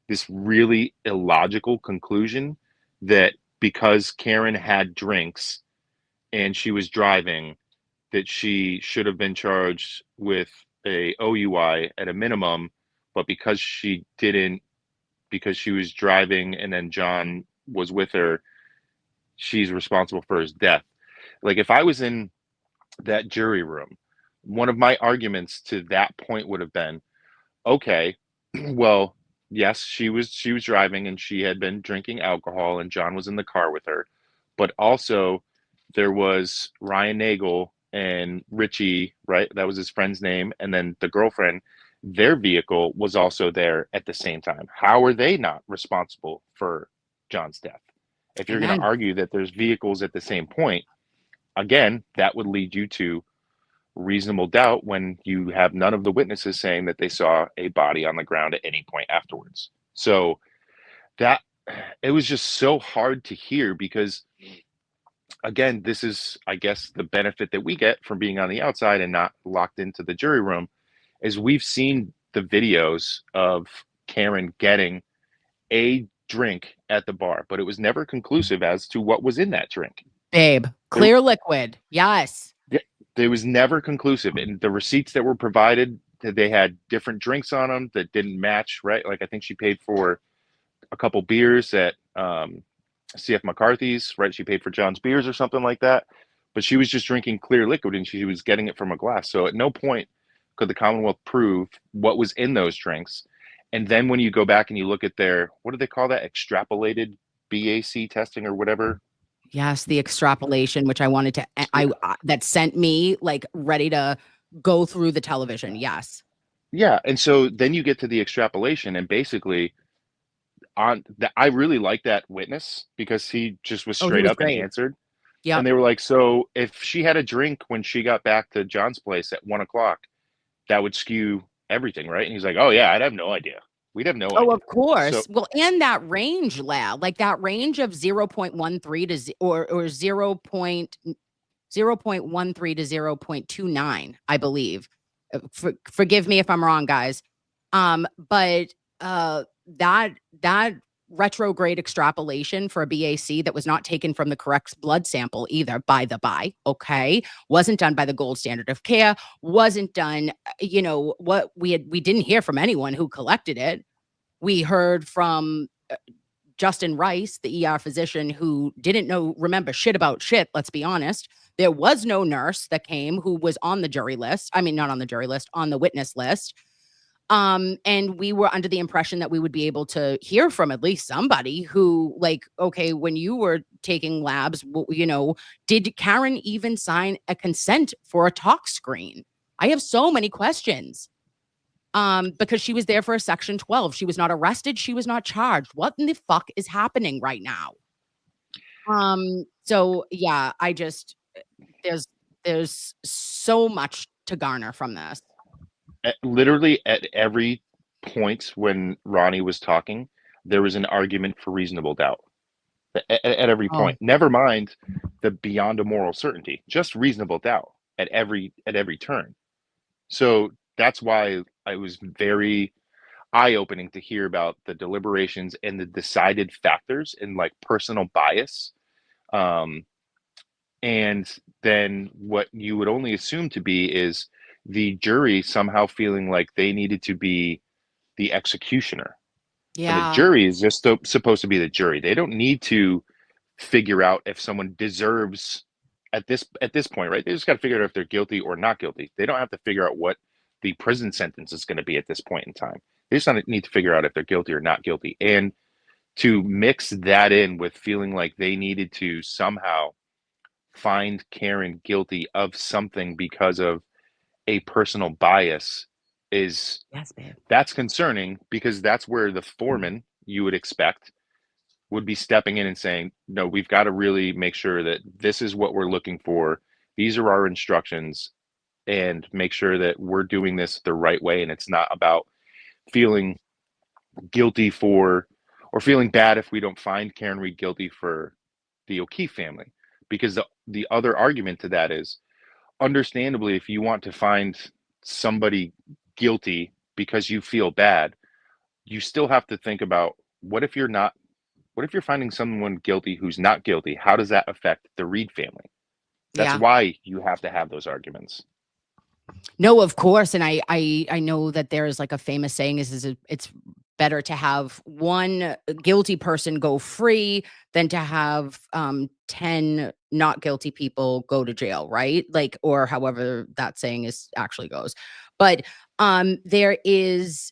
this really illogical conclusion that because Karen had drinks and she was driving, that she should have been charged with a OUI at a minimum, but because she didn't, because she was driving and then John was with her, she's responsible for his death. Like if I was in that jury room, one of my arguments to that point would have been, okay, well, yes, she was driving and she had been drinking alcohol and John was in the car with her, but also there was Ryan Nagel and Richie, right? That was his friend's name, and then the girlfriend, their vehicle was also there at the same time. How are they not responsible for John's death? If you're going to Amen. argue that there's vehicles at the same point, again, that would lead you to reasonable doubt when you have none of the witnesses saying that they saw a body on the ground at any point afterwards. So that it was just so hard to hear because again, this is, I guess, the benefit that we get from being on the outside and not locked into the jury room is we've seen the videos of Karen getting a drink at the bar, but it was never conclusive as to what was in that drink. Babe, clear liquid. Yes. It was never conclusive. And the receipts that were provided, they had different drinks on them that didn't match, right? Like I think she paid for a couple beers at CF McCarthy's, right? She paid for John's beers or something like that. But she was just drinking clear liquid and she was getting it from a glass. So at no point could the Commonwealth prove what was in those drinks. And then when you go back and you look at their, what do they call that? Extrapolated BAC testing or whatever. Yes, the extrapolation, which I wanted to, that sent me like ready to go through the television. Yes. Yeah. And so then you get to the extrapolation and basically I really like that witness because he just was Oh, he straight was up and great. answered. Yeah. And they were like, so if she had a drink when she got back to John's place at 1:00, that would skew everything, right? And he's like, oh yeah, I'd have no idea. We'd have no idea. Oh, of course. So, Well, and that range, like that range of 0.13 to or 0.13 to 0.29, I believe. Forgive me if I'm wrong, guys. But that retrograde extrapolation for a BAC that was not taken from the correct blood sample either, by the by, okay, wasn't done by the gold standard of care, wasn't done, what we didn't hear from anyone who collected it. We heard from Justin Rice, the ER physician, who didn't remember shit about shit, let's be honest. There was no nurse that came who was on the jury list. I mean, not on the jury list, on the witness list. And we were under the impression that we would be able to hear from at least somebody who, like, okay, when you were taking labs, did Karen even sign a consent for a talk screen? I have so many questions. Because she was there for a Section 12. She was not arrested. She was not charged. What in the fuck is happening right now? So yeah, there's so much to garner from this. literally at every point when Ronnie was talking, there was an argument for reasonable doubt. at every Oh, point. Never mind the beyond a moral certainty, just reasonable doubt at every turn. So that's why I was very eye-opening to hear about the deliberations and the decided factors and like personal bias. Um, and then what you would only assume to be is the jury somehow feeling like they needed to be the executioner. And the yeah. jury is just supposed to be the jury. They don't need to figure out if someone deserves at this point, right? They just got to figure out if they're guilty or not guilty. They don't have to figure out what the prison sentence is going to be at this point in time. They just need to figure out if they're guilty or not guilty. And to mix that in with feeling like they needed to somehow find Karen guilty of something because of a personal bias is Yes, babe. that's concerning because that's where the foreman you would expect would be stepping in and saying, no, we've got to really make sure that this is what we're looking for. These are our instructions and make sure that we're doing this the right way. And it's not about feeling guilty for or feeling bad if we don't find Karen Reed guilty for the O'Keefe family. Because the other argument to that is understandably, if you want to find somebody guilty because you feel bad, you still have to think about what if you're not what if you're finding someone guilty who's not guilty? How does that affect the Reed family? That's Yeah. why you have to have those arguments. No, of course. And I know that there's like a famous saying it's better to have one guilty person go free than to have 10 not guilty people go to jail, right? Like, or however that saying is actually goes. But there is,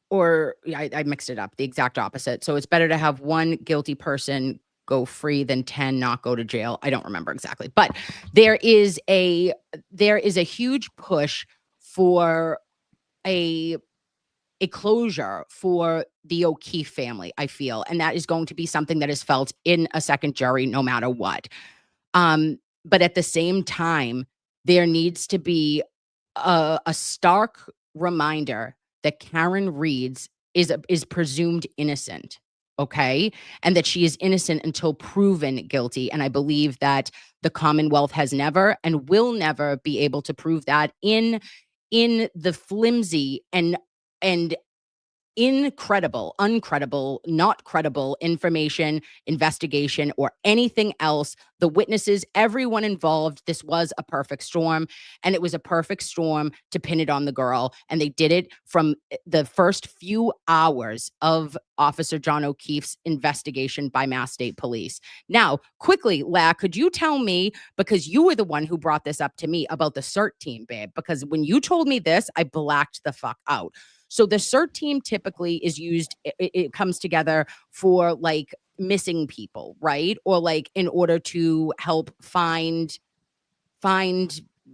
or yeah, I mixed it up, the exact opposite. So it's better to have one guilty person go free than 10 not go to jail. I don't remember exactly, but there is a huge push for a closure for the O'Keefe family, I feel, and that is going to be something that is felt in a second jury no matter what. But at the same time, there needs to be a stark reminder that Karen Reed's is presumed innocent, okay? And that she is innocent until proven guilty. And I believe that the Commonwealth has never and will never be able to prove that in the flimsy and uncredible, not credible information, investigation, or anything else. The witnesses, everyone involved, this was a perfect storm. And it was a perfect storm to pin it on the girl. And they did it from the first few hours of Officer John O'Keefe's investigation by Mass State Police. Now, quickly, La, could you tell me, because you were the one who brought this up to me about the CERT team, babe, because when you told me this, I blacked the fuck out. So the CERT team typically is used, it comes together for like missing people, right? Or like in order to help find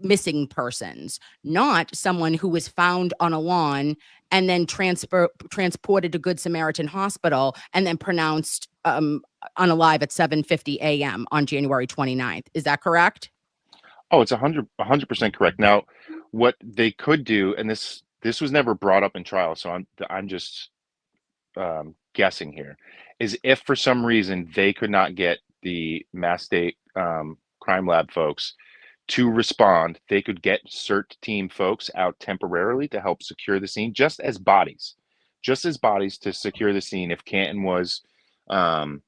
missing persons, not someone who was found on a lawn and then transported to Good Samaritan Hospital and then pronounced unalive at 7:50 a.m. on January 29th. Is that correct? Oh, it's 100% correct. Now, what they could do, and this was never brought up in trial, so I'm just guessing here, is if for some reason they could not get the Mass State crime lab folks to respond, they could get CERT team folks out temporarily to help secure the scene, just as bodies to secure the scene if Canton was um,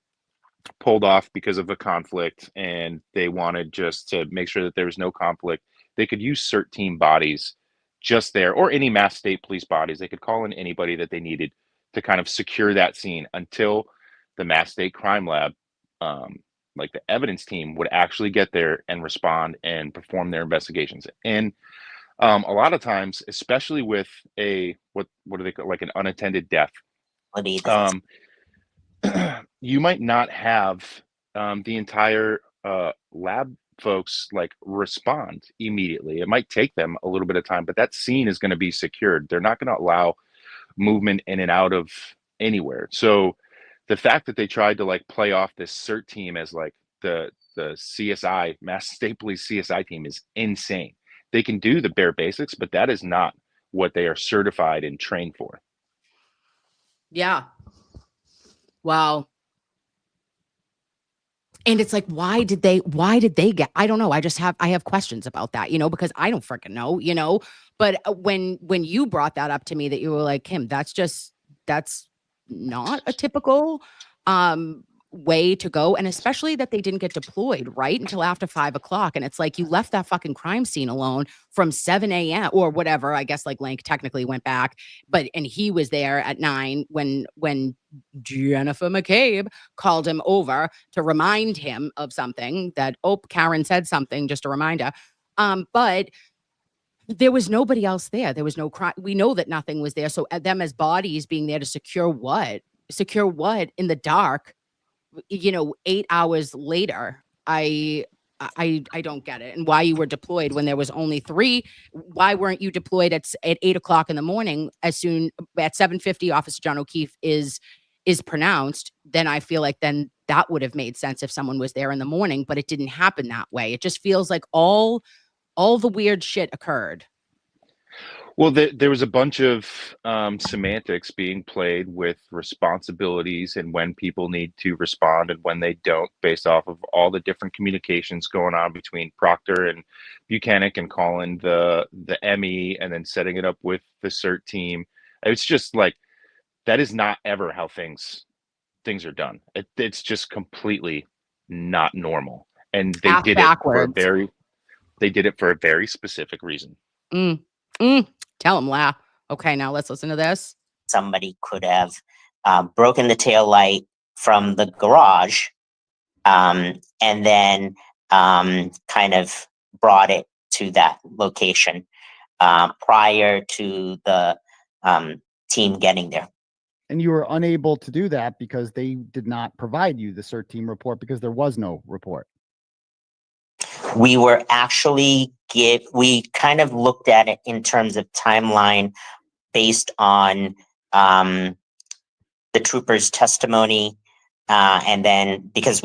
pulled off because of a conflict and they wanted just to make sure that there was no conflict. They could use CERT team bodies just there, or any Mass State Police bodies. They could call in anybody that they needed to kind of secure that scene until the Mass State Crime Lab, like the evidence team, would actually get there and respond and perform their investigations. And a lot of times, especially with a what do they call, like an unattended death, What do you think? you might not have the entire lab folks like respond immediately. It might take them a little bit of time, but that scene is going to be secured. They're not going to allow movement in and out of anywhere. So the fact that they tried to like play off this CERT team as like the CSI, Mass State Police CSI team, is insane. They can do the bare basics, but that is not what they are certified and trained for. Yeah. Wow. And it's like, why did they get, I don't know. I have questions about that, because I don't freaking know. But when you brought that up to me, that you were like, Kim, that's not a typical way to go. And especially that they didn't get deployed right until after 5 o'clock. And it's like, you left that fucking crime scene alone from 7 a.m. or whatever. I guess like Lank technically went back, and he was there at 9 when Jennifer McCabe called him over to remind him of something that, Karen said something, just a reminder. But there was nobody else there. There was no crime. We know that nothing was there. So them as bodies being there to secure what? Secure what in the dark, 8 hours later. I don't get it. And why you were deployed when there was only 3? Why weren't you deployed at 8 o'clock in the morning? As soon at 7:50, Officer John O'Keefe is pronounced. Then I feel like then that would have made sense if someone was there in the morning, but it didn't happen that way. It just feels like all the weird shit occurred. Well, there was a bunch of semantics being played with responsibilities and when people need to respond and when they don't, based off of all the different communications going on between Proctor and Buchanan and calling the ME and then setting it up with the CERT team. It's just like, that is not ever how things are done. It's just completely not normal, and they Ass did it for a backwards. very specific reason. Tell him, laugh. Okay, now let's listen to this. Somebody could have broken the tail light from the garage, and then kind of brought it to that location prior to the team getting there. And you were unable to do that because they did not provide you the CERT team report because there was no report. We were actually we kind of looked at it in terms of timeline based on the trooper's testimony. And then because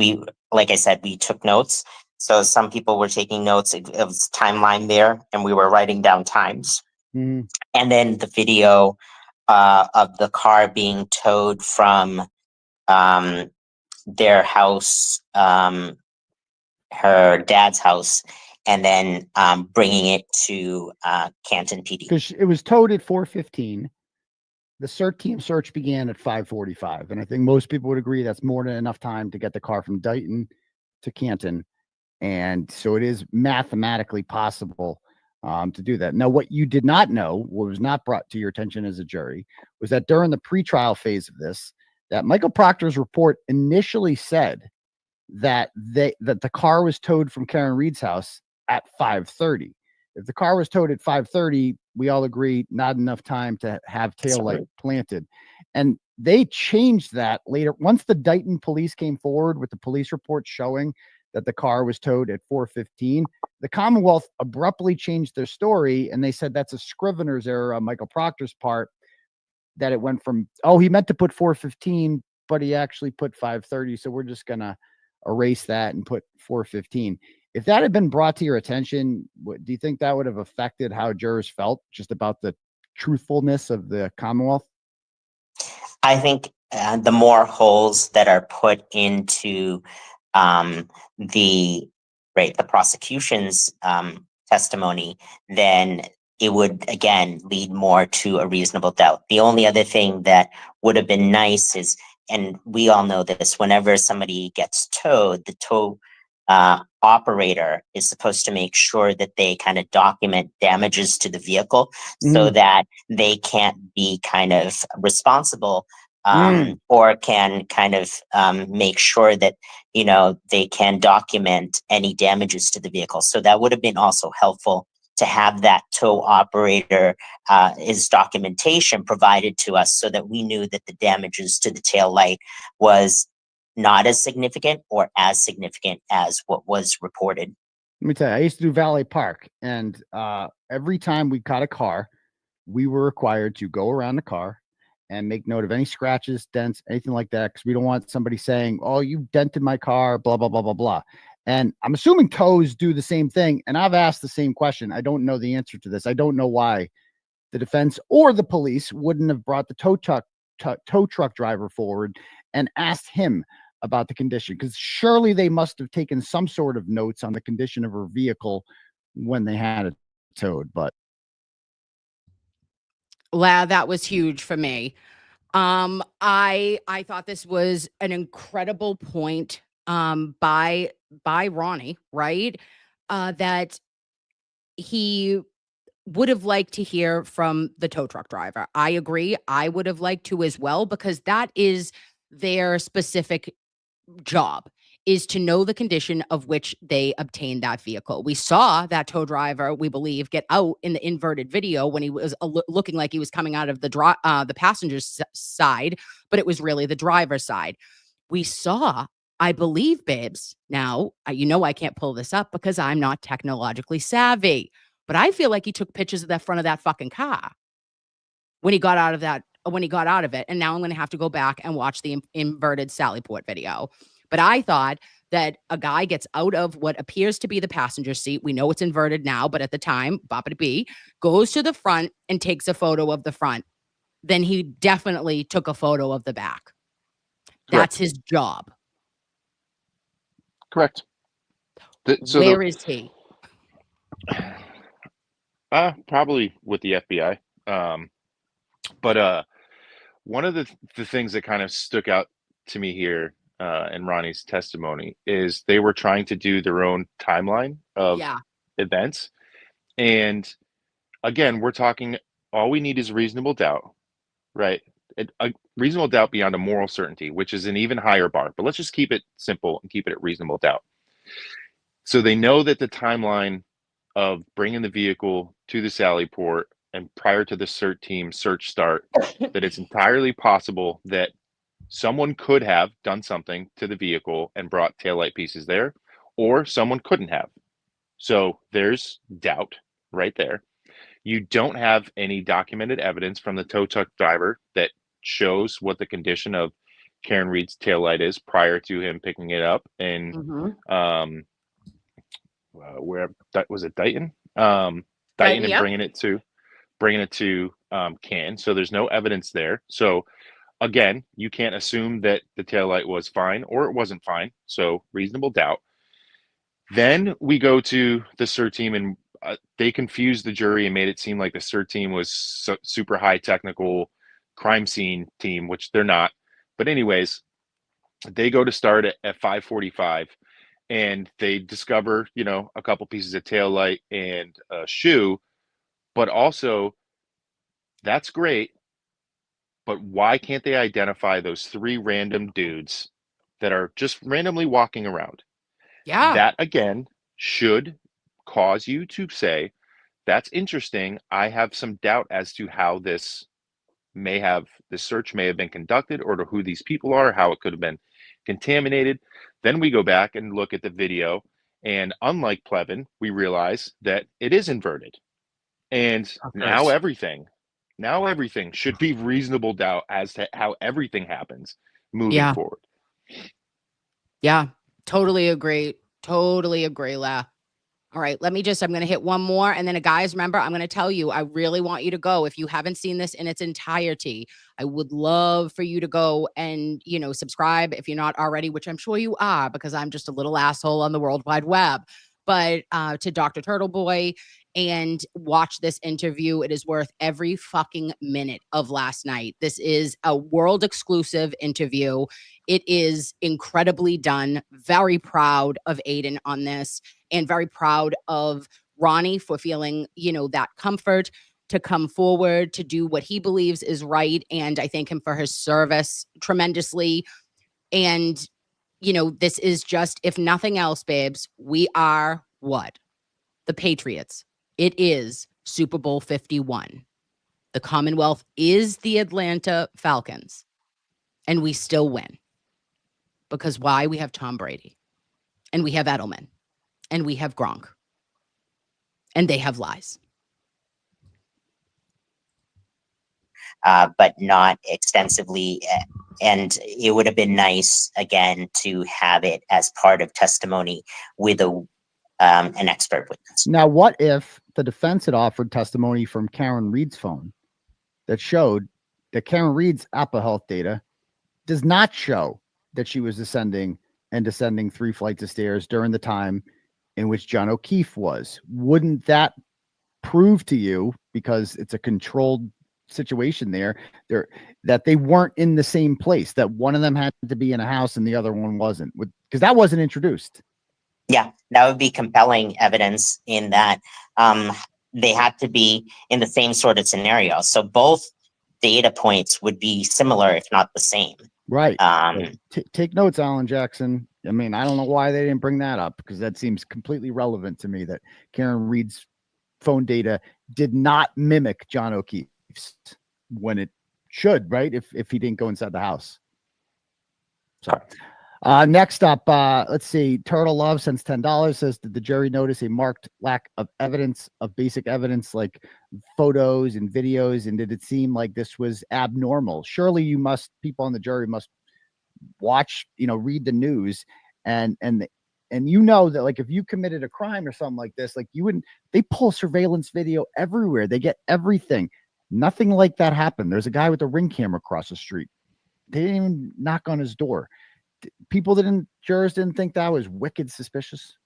like I said, we took notes. So some people were taking notes of timeline there, and we were writing down times. Mm-hmm. And then the video of the car being towed from their house, her dad's house, and then bringing it to Canton PD. Because it was towed at 4:15. The CERT team search began at 5:45. And I think most people would agree that's more than enough time to get the car from Dighton to Canton. And so it is mathematically possible to do that. Now, what you did not know, what was not brought to your attention as a jury, was that during the pretrial phase of this, that Michael Proctor's report initially said that the car was towed from Karen Reed's house at 5:30. If the car was towed at 5:30, we all agree not enough time to have taillight planted. And they changed that later. Once the Dighton police came forward with the police report showing that the car was towed at 4:15, the Commonwealth abruptly changed their story, and they said that's a Scrivener's error on Michael Proctor's part, that it went from, he meant to put 4:15, but he actually put 5:30, so we're just going to erase that and put 4:15. If that had been brought to your attention, do you think that would have affected how jurors felt just about the truthfulness of the Commonwealth? I think the more holes that are put into the prosecution's testimony, then it would again lead more to a reasonable doubt. The only other thing that would have been nice is, and we all know this, whenever somebody gets towed, the tow operator is supposed to make sure that they kind of document damages to the vehicle so that they can't be kind of responsible or can kind of make sure that, they can document any damages to the vehicle. So that would have been also helpful to have that tow operator, his documentation provided to us so that we knew that the damages to the tail light was not as significant or as significant as what was reported. Let me tell you, I used to do valet park, and every time we caught a car, we were required to go around the car and make note of any scratches, dents, anything like that, because we don't want somebody saying, "Oh, you dented my car," blah, blah, blah, blah, blah. And I'm assuming tows do the same thing. And I've asked the same question. I don't know the answer to this. I don't know why the defense or the police wouldn't have brought the tow truck driver forward and asked him about the condition? Because surely they must have taken some sort of notes on the condition of her vehicle when they had it towed. But Wow, that was huge for me. I thought this was an incredible point by Ronnie, right? That he would have liked to hear from the tow truck driver. I agree. I would have liked to as well, because that is their specific job, is to know the condition of which they obtained that vehicle. We saw that tow driver, we believe, get out in the inverted video when he was looking like he was coming out of the passenger's side, but it was really the driver's side. We saw, I believe, babes. Now, you know I can't pull this up because I'm not technologically savvy, but I feel like he took pictures of the front of that fucking car when he got out of it. And now I'm going to have to go back and watch the inverted Sallyport video. But I thought that a guy gets out of what appears to be the passenger seat. We know it's inverted now, but at the time, boppity bee, goes to the front and takes a photo of the front. Then he definitely took a photo of the back. That's his job. Correct. Where is he? Probably with the FBI. But one of the things that kind of stuck out to me here in Ronnie's testimony is they were trying to do their own timeline of Yeah. events. And again, we're talking, all we need is reasonable doubt, right? A reasonable doubt beyond a moral certainty, which is an even higher bar. But let's just keep it simple and keep it at reasonable doubt. So they know that the timeline of bringing the vehicle to the Sallyport and prior to the CERT team search start, that it's entirely possible that someone could have done something to the vehicle and brought taillight pieces there, or someone couldn't have. So there's doubt right there. You don't have any documented evidence from the tow truck driver that shows what the condition of Karen Reed's taillight is prior to him picking it up and where that was it, Dighton, and Yep. bringing it to Canton. So there's no evidence there. So again, you can't assume that the taillight was fine or it wasn't fine. So reasonable doubt. Then we go to the CERT team, and they confused the jury and made it seem like the CERT team was super high technical crime scene team, which they're not. But anyways, they go to start at 5:45. And they discover, a couple pieces of taillight and a shoe, but also that's great. But why can't they identify those 3 random dudes that are just randomly walking around? Yeah. That again should cause you to say, that's interesting. I have some doubt as to how the search may have been conducted, or to who these people are, how it could have been contaminated. Then we go back and look at the video, and unlike Plevin, we realize that it is inverted. And now everything should be reasonable doubt as to how everything happens moving forward. Yeah, totally agree. Totally agree, La. All right, I'm going to hit one more. And then, guys, remember, I'm going to tell you, I really want you to go. If you haven't seen this in its entirety, I would love for you to go and, subscribe if you're not already, which I'm sure you are, because I'm just a little asshole on the World Wide Web. But to Dr. Turtleboy, and watch this interview. It is worth every fucking minute of last night. This is a world exclusive interview. It is incredibly done. Very proud of Aiden on this, and very proud of Ronnie for feeling, that comfort to come forward to do what he believes is right. And I thank him for his service tremendously. And, this is just, if nothing else, babes, we are what? The Patriots. It is Super Bowl 51. The Commonwealth is the Atlanta Falcons. And we still win. Because why? We have Tom Brady. And we have Edelman. And we have Gronk. And they have lies. But not extensively. And it would have been nice, again, to have it as part of testimony with an expert witness. Now, what if the defense had offered testimony from Karen Reed's phone that showed that Karen Reed's Apple Health data does not show that she was ascending and descending 3 flights of stairs during the time in which John O'Keefe was. Wouldn't that prove to you, because it's a controlled situation there, that they weren't in the same place, that one of them had to be in a house and the other one wasn't? Because that wasn't introduced. Yeah, that would be compelling evidence in that they had to be in the same sort of scenario. So both data points would be similar, if not the same. Right. Take notes, Alan Jackson. I mean, I don't know why they didn't bring that up, because that seems completely relevant to me, that Karen Reed's phone data did not mimic John O'Keefe's when it should, right? If he didn't go inside the house. So next up, let's see. Turtle Love sends $10, says, did the jury notice a marked lack of evidence, of basic evidence like photos and videos? And did it seem like this was abnormal? Surely people on the jury must watch, read the news and you know that, like, if you committed a crime or something like this, like, they pull surveillance video everywhere. They get everything. Nothing like that happened. There's a guy with a Ring camera across the street. They didn't even knock on his door. Jurors didn't think that was wicked suspicious.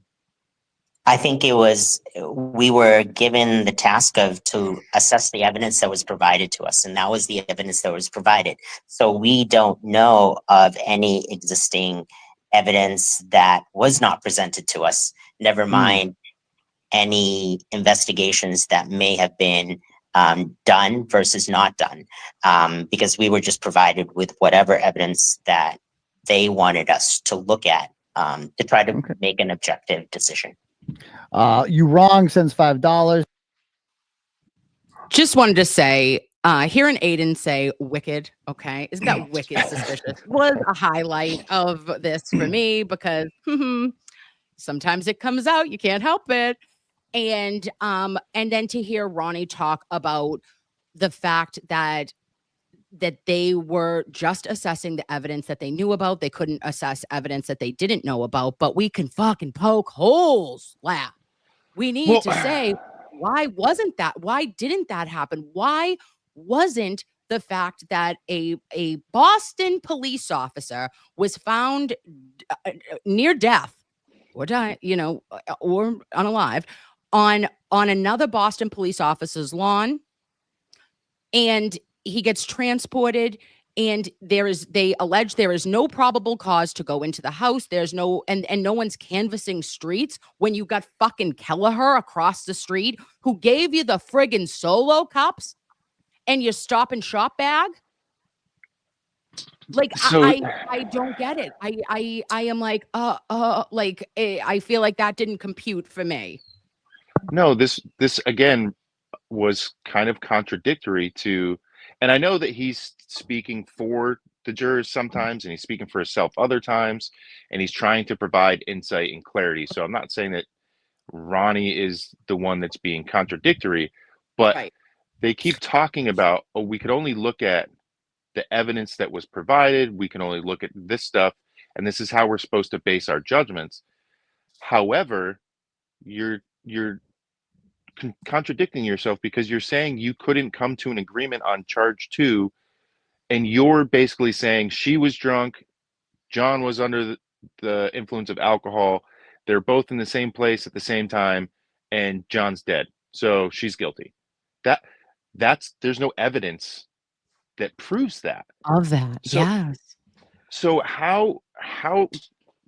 I think we were given the task to assess the evidence that was provided to us, and that was the evidence that was provided. So we don't know of any existing evidence that was not presented to us, never mind any investigations that may have been done versus not done, because we were just provided with whatever evidence that they wanted us to look at to try to make an objective decision. You Wrong sends $5. Just wanted to say, hearing Aiden say wicked, okay, isn't that wicked suspicious? Was a highlight of this for me, because sometimes it comes out, you can't help it. And then to hear Ronnie talk about the fact that they were just assessing the evidence that they knew about. They couldn't assess evidence that they didn't know about, but we can fucking poke holes. Wow. We need to say, why didn't that happen? Why wasn't the fact that a Boston police officer was found near death or die, or unalive on another Boston police officer's lawn, and he gets transported, and they allege there is no probable cause to go into the house. There's no, and no one's canvassing streets when you got fucking Kelleher across the street who gave you the friggin' Solo cups and your Stop and Shop bag. Like, So- I don't get it. I am like, I feel like that didn't compute for me. No, this again was kind of contradictory to, and I know that he's speaking for the jurors sometimes, and he's speaking for himself other times, and he's trying to provide insight and clarity. So I'm not saying that Ronnie is the one that's being contradictory, but Right. they keep talking about, oh, we could only look at the evidence that was provided. We can only look at this stuff, and this is how we're supposed to base our judgments. However, you're contradicting yourself, because you're saying you couldn't come to an agreement on charge 2, and you're basically saying she was drunk, John was under the influence of alcohol, they're both in the same place at the same time, and John's dead, so she's guilty. There's no evidence that proves that. Of that. So- yes. So how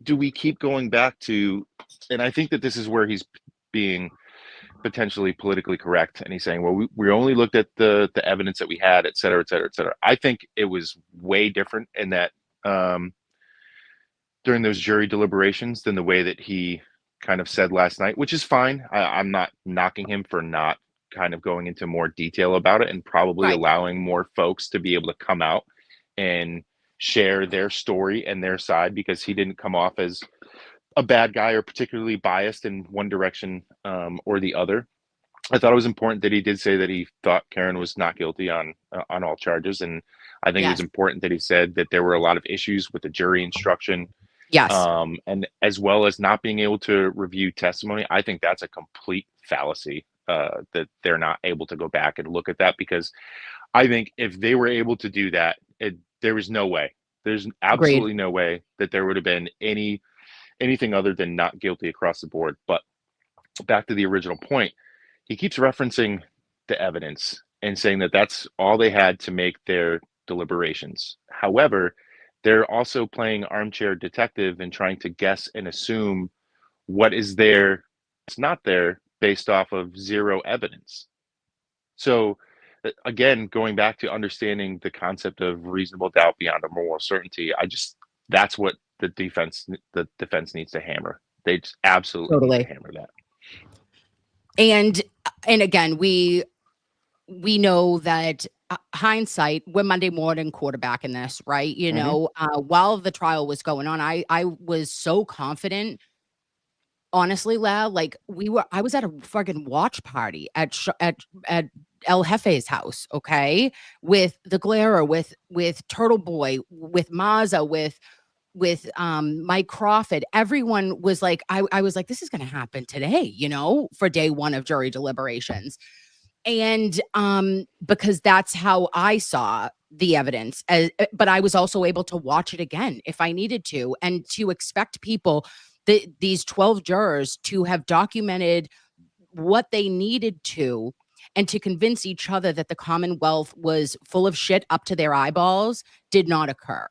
do we keep going back to, and I think that this is where he's being potentially politically correct, and he's saying, well, we only looked at the evidence that we had, et cetera, et cetera, et cetera. I think it was way different in that during those jury deliberations than the way that he kind of said last night, which is fine. I'm not knocking him for not kind of going into more detail about it, and probably allowing more folks to be able to come out and share their story and their side, because he didn't come off as a bad guy or particularly biased in one direction or the other. I thought it was important that he did say that he thought Karen was not guilty on all charges, and I think it was important that he said that there were a lot of issues with the jury instruction. Yes. And as well as not being able to review testimony. I think that's a complete fallacy that they're not able to go back and look at that, because I think if they were able to do that, there was no way There's Agreed. absolutely no way that there would have been anything other than not guilty across the board. But back to the original point, he keeps referencing the evidence and saying that that's all they had to make their deliberations. However, they're also playing armchair detective and trying to guess and assume what is there, what's not there, based off of zero evidence. So, again, going back to understanding the concept of reasonable doubt beyond a moral certainty, that's what the defense needs to hammer. They just absolutely need to Totally. hammer that. And again, we know that hindsight, we're Monday morning quarterback in this, right? You Mhm. know, while the trial was going on, I was so confident. Honestly, Lal, like I was at a fucking watch party at El Jefe's house, okay, with the Glare, with Turtleboy, with Mazza, with Mike Crawford. Everyone was like, I was like, this is going to happen today, you know, for day one of jury deliberations. And because that's how I saw the evidence, but I was also able to watch it again if I needed to, and to expect people, these 12 jurors, to have documented what they needed to, and to convince each other that the Commonwealth was full of shit up to their eyeballs, did not occur.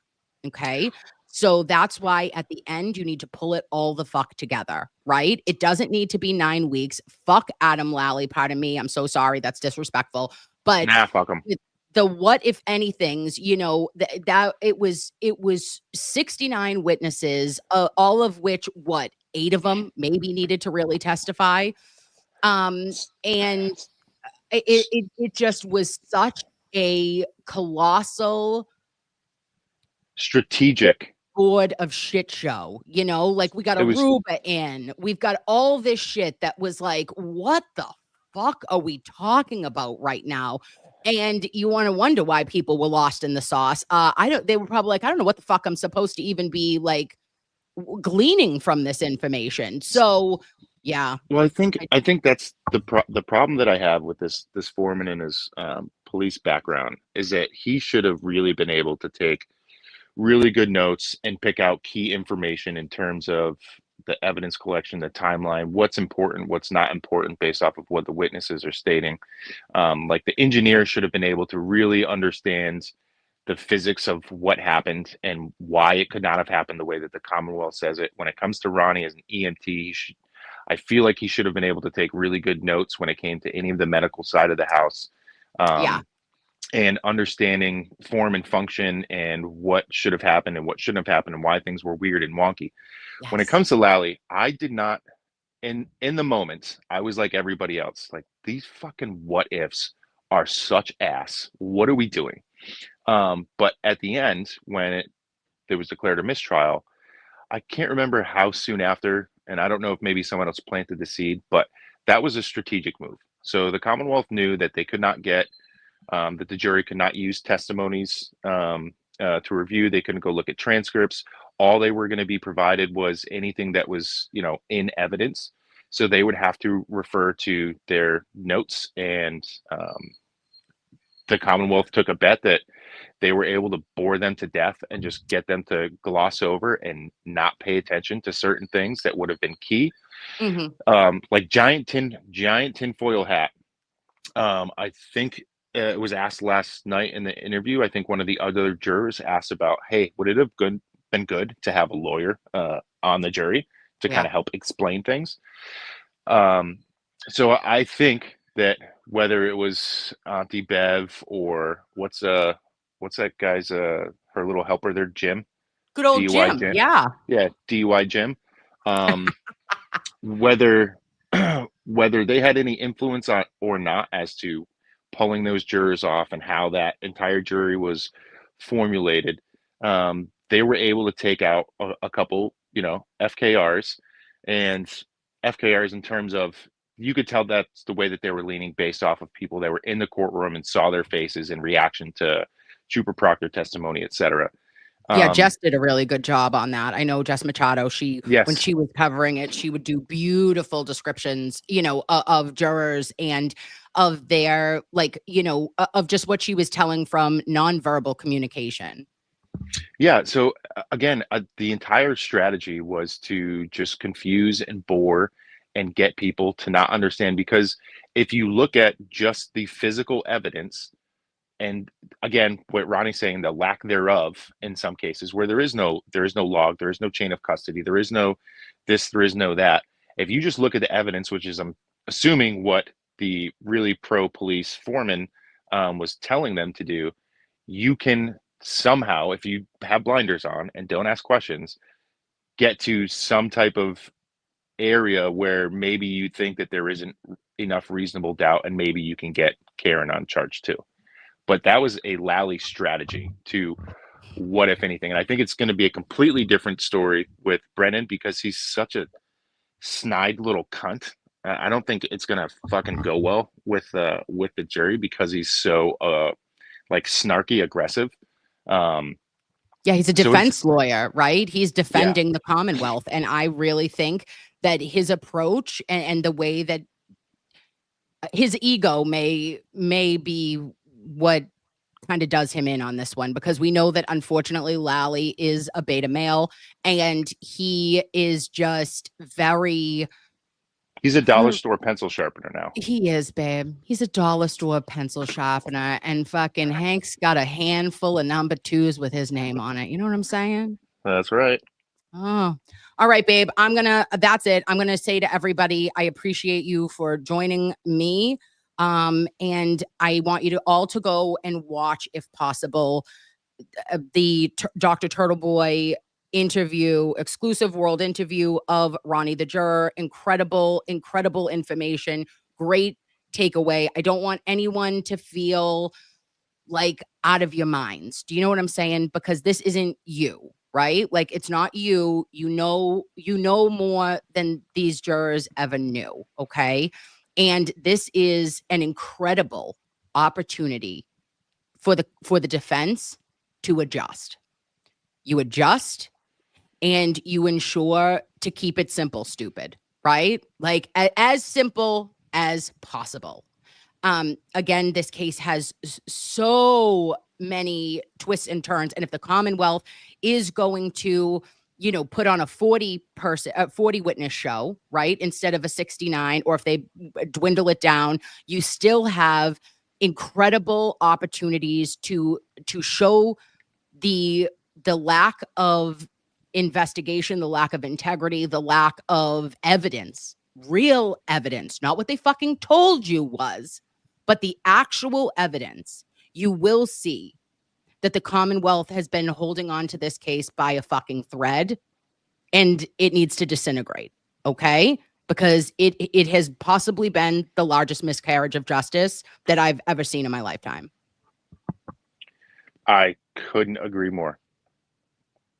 Okay. So that's why at the end, you need to pull it all the fuck together, right? It doesn't need to be 9 weeks. Fuck Adam Lally. Pardon me. I'm so sorry. That's disrespectful. But Nah, fuck them. the what if anythings, you know, that it was 69 witnesses, all of which, what, 8 of them maybe needed to really testify. And it just was such a colossal Strategic. board of shit show, you know, like we got It was Aruba in, we've got all this shit that was like, what the fuck are we talking about right now? And you want to wonder why people were lost in the sauce. They were probably like, I don't know what the fuck I'm supposed to even be like gleaning from this information. So yeah. well. I think that's the problem that I have with this foreman and his police background is that he should have really been able to take really good notes and pick out key information in terms of the evidence collection, the timeline, what's important, what's not important based off of what the witnesses are stating. Like the engineer should have been able to really understand the physics of what happened and why it could not have happened the way that the Commonwealth says it. When it comes to Ronnie as an EMT, I feel like he should have been able to take really good notes when it came to any of the medical side of the house. Yeah. And understanding form and function and what should have happened and what shouldn't have happened and why things were weird and wonky. When it Yes. comes to Lally, I did not in the moment, I was like everybody else, like these fucking what ifs are such ass. What are we doing? But at the end, when there was declared a mistrial, I can't remember how soon after, and I don't know if maybe someone else planted the seed, but that was a strategic move. So the Commonwealth knew that they could not get that the jury could not use testimonies to review. They couldn't go look at transcripts. All they were going to be provided was anything that was, in evidence. So they would have to refer to their notes, and the Commonwealth took a bet that they were able to bore them to death and just get them to gloss over and not pay attention to certain things that would have been key. Like giant tinfoil hat. I think it was asked last night in the interview. I think one of the other jurors asked about, hey, would it have been good to have a lawyer on the jury to kind Yeah. of help explain things? So I think that whether it was Auntie Bev or what's that guy's her little helper there, Jim, Good old DUI Jim. Jim, Yeah. yeah, DUI Jim, whether whether they had any influence on or not as to pulling those jurors off and how that entire jury was formulated, they were able to take out a couple, FKRs, and FKRs in terms of you could tell that's the way that they were leaning based off of people that were in the courtroom and saw their faces in reaction to Trooper Proctor testimony, etc. Yeah, Jess did a really good job on that. I know Jess Machado, when Yes. she was covering it, she would do beautiful descriptions, of jurors and of their, like, of just what she was telling from nonverbal communication. Yeah. So again, the entire strategy was to just confuse and bore and get people to not understand. Because if you look at just the physical evidence, and again, what Ronnie's saying, the lack thereof in some cases, where there is no log, there is no chain of custody, there is no this, there is no that. If you just look at the evidence, which is, I'm assuming, what the really pro police foreman was telling them to do, you can somehow, if you have blinders on and don't ask questions, get to some type of area where maybe you think that there isn't enough reasonable doubt, and maybe you can get Karen on charge too. But that was a Lally strategy to what if anything. And I think it's going to be a completely different story with Brennan, because he's such a snide little cunt. I don't think it's going to fucking go well with the jury, because he's so like snarky aggressive. Um, Yeah, he's a so it's defense lawyer, right? He's yeah, defending the Commonwealth. And I really think that his approach and the way that his ego may be what kind of does him in on this one, because we know that unfortunately Lally is a beta male, and he is just very he's a dollar store pencil sharpener now. he is, babe. He's a dollar store pencil sharpener, and fucking Hank's got a handful of number twos with his name on it. You know what I'm saying? That's right. Oh, all right, babe. That's it. I'm gonna say to everybody, I appreciate you for joining me. And I want you to all to go and watch, if possible, Dr. Turtleboy interview, exclusive world interview of Ronnie the Juror. Incredible, incredible information. Great takeaway. I don't want anyone to feel like out of your minds. Do you know what I'm saying? Because this isn't you, right? Like it's not you. You know more than these jurors ever knew. Okay. And this is an incredible opportunity for the defense to adjust. You adjust and you ensure to keep it simple, stupid, right? Like as simple as possible. Again, this case has so many twists and turns. And if the Commonwealth is going to, put on a 40 witness show, right, instead of a 69, or if they dwindle it down, you still have incredible opportunities to show the lack of investigation, the lack of integrity, the lack of evidence, real evidence, not what they fucking told you was, but the actual evidence. You will see that the Commonwealth has been holding on to this case by a fucking thread, and it needs to disintegrate. Okay? Because it has possibly been the largest miscarriage of justice that I've ever seen in my lifetime. I couldn't agree more.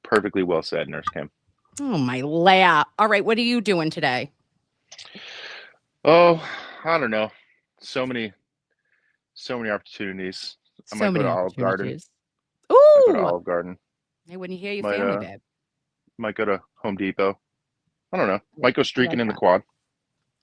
Perfectly well said, Nurse Kim. Oh, my lap. All right, what are you doing today? Oh, I don't know. So many opportunities. I might go to Olive Garden. I go to Ooh. Olive Garden. Hey, when you hear your Might, family, babe. Might go to Home Depot. I don't know. Might go streaking in the that. quad.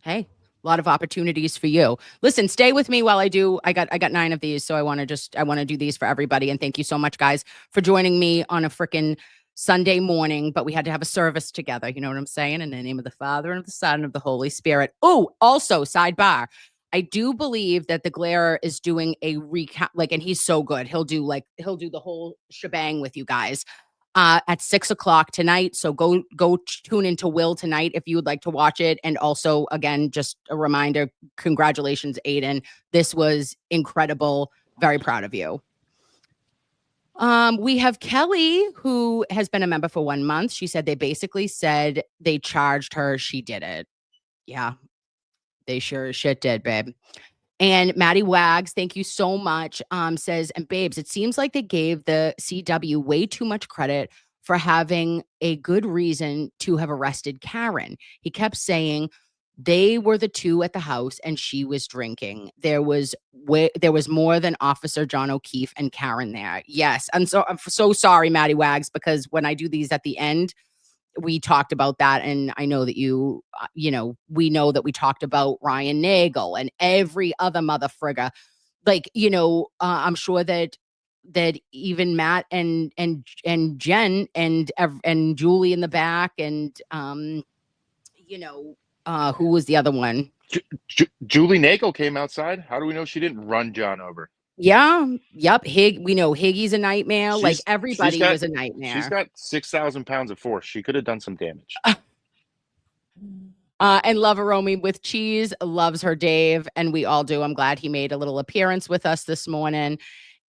Hey, a lot of opportunities for you. Listen, stay with me while I do. I got 9 of these, so I want to do these for everybody. And thank you so much, guys, for joining me on a freaking Sunday morning. But we had to have a service together. You know what I'm saying? In the name of the Father and of the Son and of the Holy Spirit. Oh, also sidebar. I do believe that the Glare is doing a recount, and he's so good. He'll do the whole shebang with you guys. At 6:00 tonight. So go tune into Will tonight if you would like to watch it. And also, again, just a reminder, congratulations, Aiden. This was incredible. Very proud of you. We have Kelly, who has been a member for 1 month. She said they basically said they charged her. She did it. Yeah, they sure as shit did, babe. And Maddie Wags, thank you so much, says, and babes, it seems like they gave the CW way too much credit for having a good reason to have arrested Karen. He kept saying they were the two at the house and she was drinking. There was more than Officer John O'Keefe and Karen there. Yes. And so I'm so sorry, Maddie Wags, because when I do these at the end, we talked about that. And I know that we know that we talked about Ryan Nagel and every other mother frigga. I'm sure that that even Matt and Jen and Julie in the back and who was the other one? Julie Nagel came outside. How do we know she didn't run John over? Yeah. Yep. We know Higgy's a nightmare. Like She's everybody was a she's nightmare. got 6,000 pounds of force. She could have done some damage. And Loveromi with cheese loves her Dave, and we all do. I'm glad he made a little appearance with us this morning.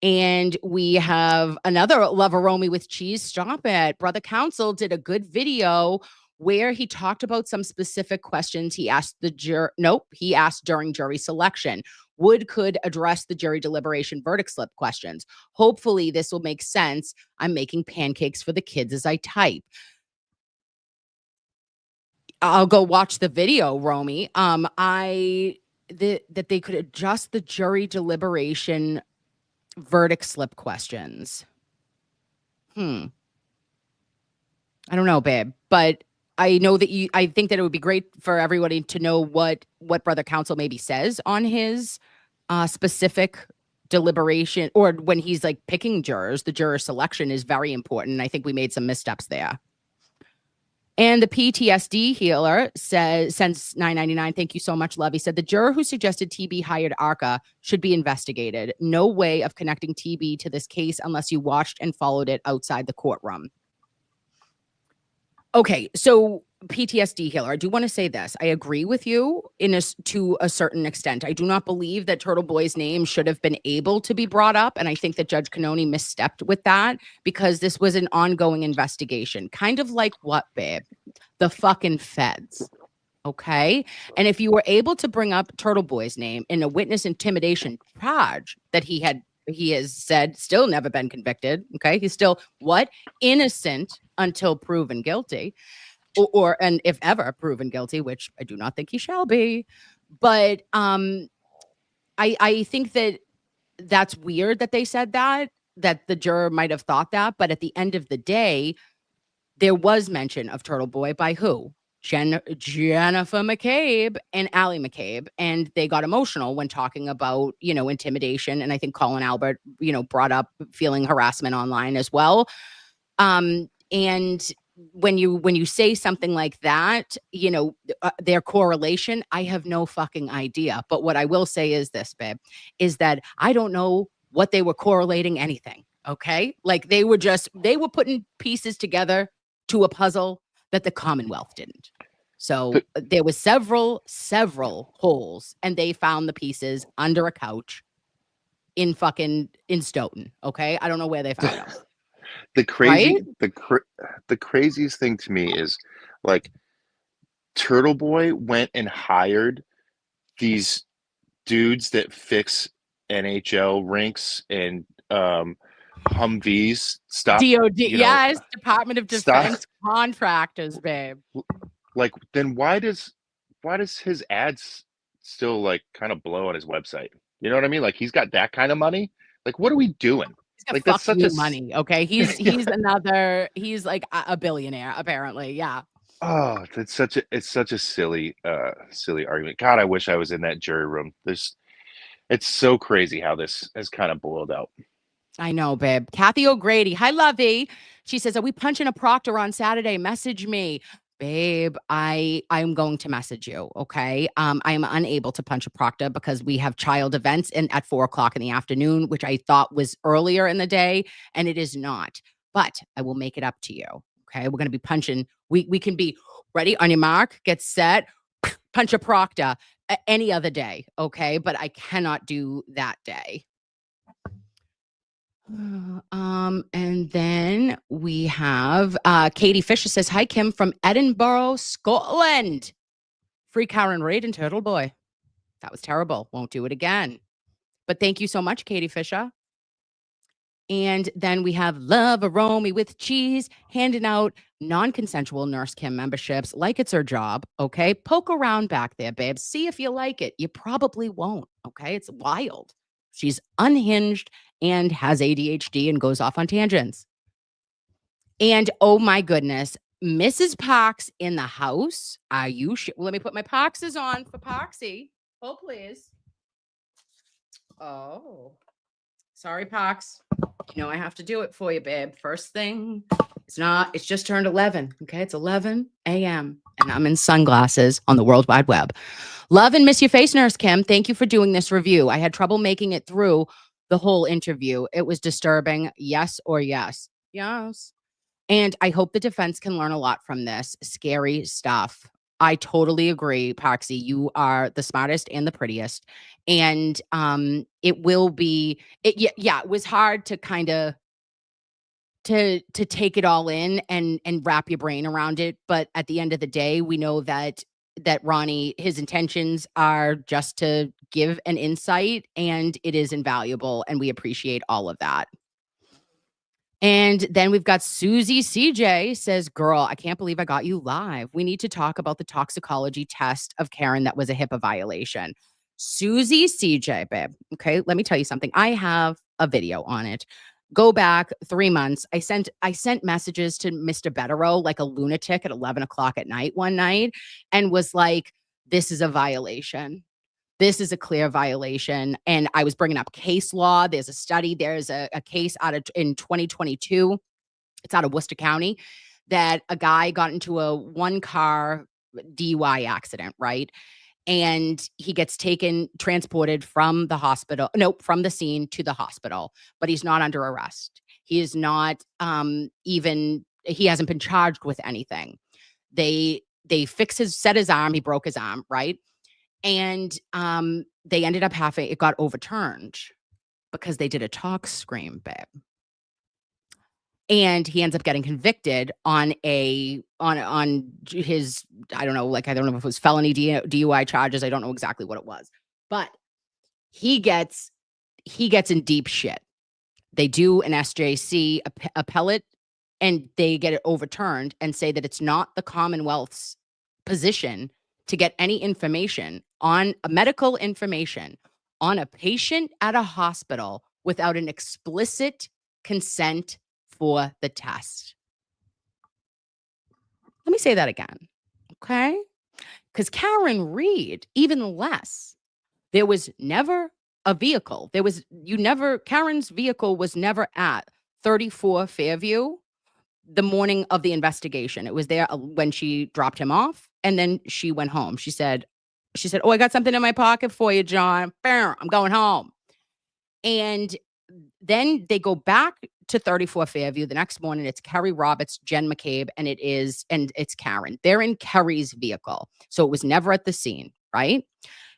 And we have another Loveromi with cheese. Stop it. Brother Council did a good video where he talked about some specific questions he asked the jury. Nope, he asked during jury selection. Wood could address the jury deliberation verdict slip questions. Hopefully, this will make sense. I'm making pancakes for the kids as I type. I'll go watch the video, Romy. That they could adjust the jury deliberation verdict slip questions. I don't know, babe, but I know that I think that it would be great for everybody to know what Brother Counsel maybe says on his specific deliberation, or when he's like picking jurors. The juror selection is very important. I think we made some missteps there. And the PTSD healer says, since $9.99, thank you so much, Lovey, said the juror who suggested TB hired Arca should be investigated. No way of connecting TB to this case unless you watched and followed it outside the courtroom. Okay, so PTSD healer, I do want to say this. I agree with you to a certain extent. I do not believe that Turtleboy's name should have been able to be brought up. And I think that Judge Cannoni misstepped with that because this was an ongoing investigation. Kind of like what, babe? The fucking feds. Okay. And if you were able to bring up Turtleboy's name in a witness intimidation charge that he has said still never been convicted. Okay. He's still innocent until proven guilty. And if ever proven guilty, which I do not think he shall be. But I think that that's weird that they said that the juror might have thought that. But at the end of the day, there was mention of Turtleboy by who? Jennifer McCabe and Allie McCabe. And they got emotional when talking about, intimidation. And I think Colin Albert, brought up feeling harassment online as well. And when you say something like that, their correlation, I have no fucking idea. But what I will say is this, babe, is that I don't know what they were correlating anything. Okay. Like they were putting pieces together to a puzzle that the Commonwealth didn't. So there was several holes, and they found the pieces under a couch in Stoughton. Okay. I don't know where they found them. The craziest thing to me is like Turtleboy went and hired these dudes that fix NHL rinks and Humvees stuff. DOD, yes, Department of Defense contractors, babe. Like, then why does his ads still like kind of blow on his website? You know what I mean? Like he's got that kind of money. Like, what are we doing? Like that's such money. Okay, he's like a billionaire apparently. Yeah. Oh, it's such a silly argument. God, I wish I was in that jury room. It's so crazy how this has kind of boiled out. I know, babe. Kathy O'Grady. Hi, Lovey. She says, are we punching a proctor on Saturday? Message me. Babe, I'm going to message you. Okay. I am unable to punch a proctor because we have child events at 4:00 in the afternoon, which I thought was earlier in the day, and it is not. But I will make it up to you. Okay. We're going to be punching. We can be ready on your mark, get set, punch a proctor any other day. Okay. But I cannot do that day. And then we have Katie Fisher says, hi, Kim from Edinburgh, Scotland. Free Karen Reid and Turtleboy. That was terrible. Won't do it again. But thank you so much, Katie Fisher. And then we have Love a Romy with cheese, handing out non-consensual Nurse Kim memberships like it's her job. Okay. Poke around back there, babe. See if you like it. You probably won't. Okay. It's wild. She's unhinged and has ADHD and goes off on tangents. And oh my goodness, Mrs. Parks in the house. Are you sure? Let me put my Parkses on for Parksy. Oh, please. Oh, sorry, Parks. You know, I have to do it for you, babe. First thing, it's just turned 11. Okay. It's 11 a.m. and I'm in sunglasses on the World Wide Web. Love and miss your face, Nurse Kim. Thank you for doing this review. I had trouble making it through the whole interview. It was disturbing. Yes or yes? Yes. And I hope the defense can learn a lot from this. Scary stuff. I totally agree, Poxy. You are the smartest and the prettiest. And it will be yeah, it was hard to kind of to take it all in and wrap your brain around it, but at the end of the day, we know that Ronnie, his intentions are just to give an insight, and it is invaluable, and we appreciate all of that. And then we've got Susie CJ says, girl, I can't believe I got you live. We need to talk about the toxicology test of Karen that was a HIPAA violation. Susie CJ, babe. Okay, let me tell you something. I have a video on it. Go back 3 months. I sent messages to Mr. Betterow like a lunatic at 11 o'clock at night one night and was like, this is a violation. This is a clear violation. And I was bringing up case law. There's a study. There's a case in 2022. It's out of Worcester County that a guy got into a one-car DUI accident, right? And he gets transported from the hospital, from the scene to the hospital, but he's not under arrest. He is not he hasn't been charged with anything. They set his arm. He broke his arm, right? And they ended up it got overturned because they did a talk scream, babe. And he ends up getting convicted on his, I don't know if it was felony DUI charges. I don't know exactly what it was, but he gets in deep shit. They do an SJC appellate and they get it overturned and say that it's not the Commonwealth's position to get any information on medical information on a patient at a hospital without an explicit consent for the test. Let me say that again, okay? Because Karen Reed, even less. There was never a vehicle. Karen's vehicle was never at 34 Fairview the morning of the investigation. It was there when she dropped him off, and then she went home. She said, oh, I got something in my pocket for you, John. I'm going home. And then they go back to 34 Fairview. The next morning, it's Kerry Roberts, Jen McCabe, and it's Karen. They're in Kerry's vehicle. So it was never at the scene, right?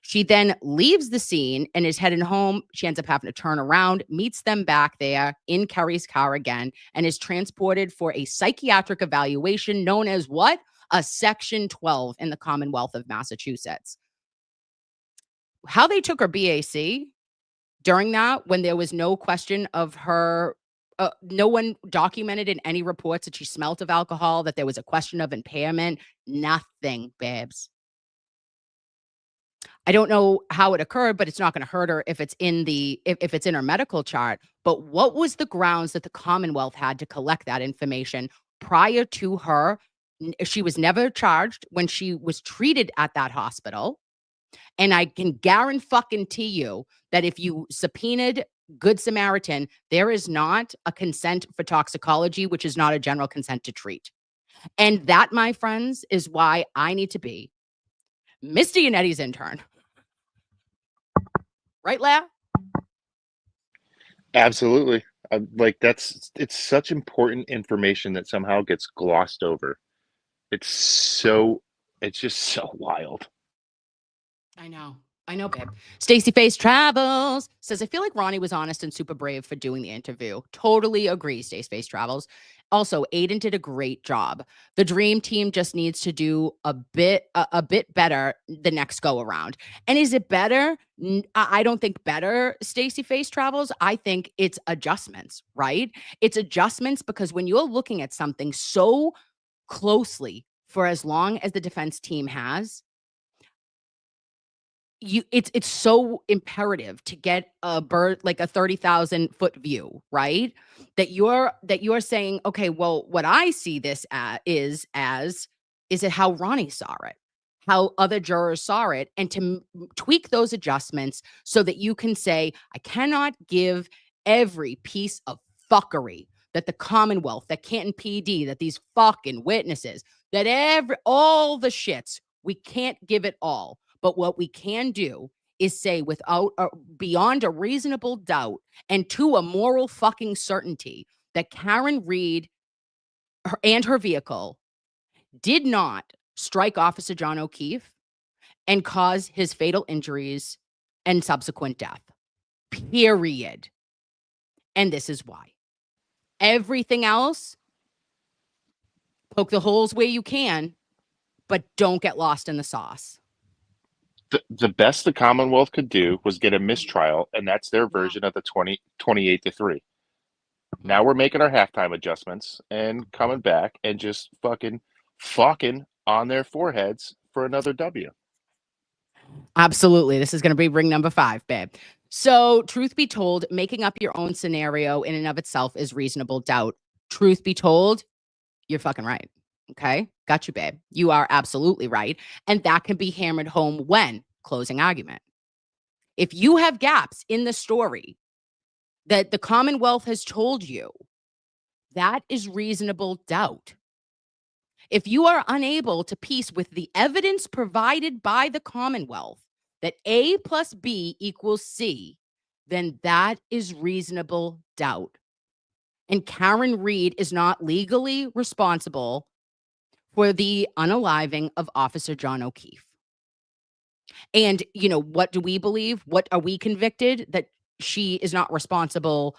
She then leaves the scene and is heading home. She ends up having to turn around, meets them back there in Kerry's car again, and is transported for a psychiatric evaluation known as what? A Section 12 in the Commonwealth of Massachusetts. How they took her BAC during that, when there was no question of her, no one documented in any reports that she smelt of alcohol, that there was a question of impairment, nothing, babes. I don't know how it occurred, but it's not going to hurt her if it's in her medical chart. But what was the grounds that the Commonwealth had to collect that information prior to her? She was never charged when she was treated at that hospital. And I can guarantee you that if you subpoenaed Good Samaritan, there is not a consent for toxicology, which is not a general consent to treat. And that, my friends, is why I need to be Misty and Eddie's intern. Right, Leah? Absolutely. It's such important information that somehow gets glossed over. It's just so wild. I know, babe. Stacy Face Travels says, I feel like Ronnie was honest and super brave for doing the interview. Totally agree, Stacy Face Travels. Also, Aiden did a great job. The dream team just needs to do a bit better the next go around. And is it better? I don't think better, Stacy Face Travels. I think it's adjustments, right? It's adjustments because when you're looking at something so closely for as long as the defense team has, it's so imperative to get a bird, like a 30,000 foot view, right? That you're saying, okay, well, what I see this is it how Ronnie saw it, how other jurors saw it, and to tweak those adjustments so that you can say, I cannot give every piece of fuckery that the Commonwealth, that Canton PD, that these fucking witnesses, that all the shits, we can't give it all. But what we can do is say without beyond a reasonable doubt and to a moral fucking certainty that Karen Reed and her vehicle did not strike Officer John O'Keefe and cause his fatal injuries and subsequent death. Period. And this is why. Everything else, poke the holes where you can, but don't get lost in the sauce. The best the Commonwealth could do was get a mistrial, and that's their version of the 28-3. Now we're making our halftime adjustments and coming back and just fucking on their foreheads for another W. Absolutely. This is going to be ring number 5, babe. So, truth be told, making up your own scenario in and of itself is reasonable doubt. Truth be told, you're fucking right. Okay? Got you, babe. You are absolutely right. And that can be hammered home when closing argument. If you have gaps in the story that the Commonwealth has told you, that is reasonable doubt. If you are unable to piece with the evidence provided by the Commonwealth that A plus B equals C, then that is reasonable doubt. And Karen Reed is not legally responsible for the unaliving of Officer John O'Keefe. And, you know, what do we believe? What are we convicted? That she is not responsible,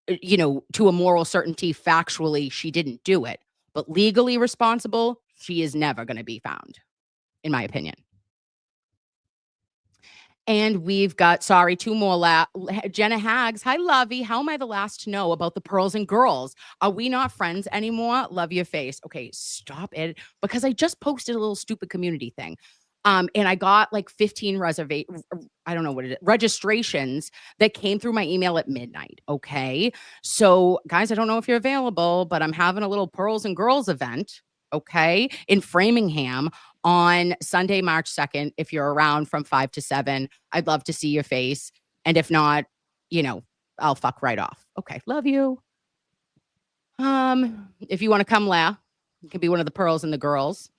you know, to a moral certainty. Factually, she didn't do it. But legally responsible, she is never going to be found, in my opinion. And we've got, sorry, 2 more. Jenna Hags. Hi, Lovey. How am I the last to know about the Pearls and Girls? Are we not friends anymore? Love your face. Okay, stop it. Because I just posted a little stupid community thing. And I got like 15 registrations that came through my email at midnight. Okay. So, guys, I don't know if you're available, but I'm having a little Pearls and Girls event. Okay. In Framingham on Sunday, March 2nd. If you're around from 5 to 7, I'd love to see your face. And if not, you know, I'll fuck right off. Okay. Love you. If you want to come, you can be one of the Pearls and the Girls.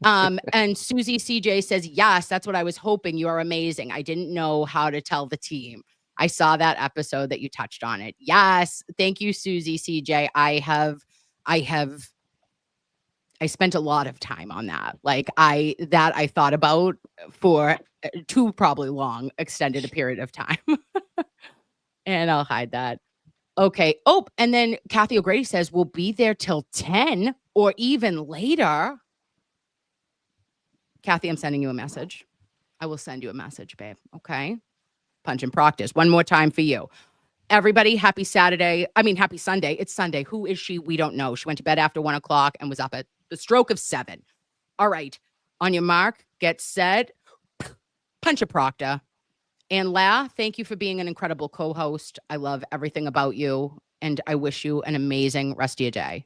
And Susie CJ says, yes, that's what I was hoping. You are amazing. I didn't know how to tell the team. I saw that episode that you touched on it. Yes. Thank you, Susie CJ. I spent a lot of time on that. Like I thought about for too probably long extended a period of time. And I'll hide that. Okay. Oh, and then Kathy O'Grady says we'll be there till 10 or even later. Kathy, I'm sending you a message. I will send you a message, babe. Okay. Punch and practice. One more time for you. Everybody, happy Saturday. I mean, happy Sunday. It's Sunday. Who is she? We don't know. She went to bed after 1 o'clock and was up at the stroke of 7. All right. On your mark, get set. Punch a proctor. And thank you for being an incredible co-host. I love everything about you. And I wish you an amazing rest of your day.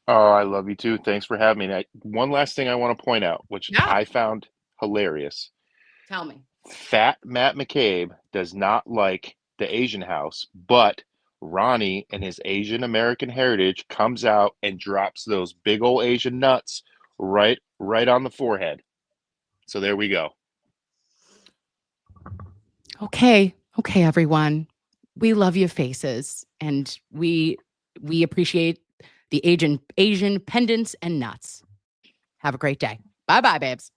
Oh, I love you too. Thanks for having me. One last thing I want to point out, which I found hilarious. Tell me. Fat Matt McCabe does not like the Asian house, but Ronnie and his Asian American heritage comes out and drops those big old Asian nuts right on the forehead. So there we go. Okay, everyone. We love your faces, and we appreciate the Asian pendants and nuts. Have a great day. Bye-bye, babes.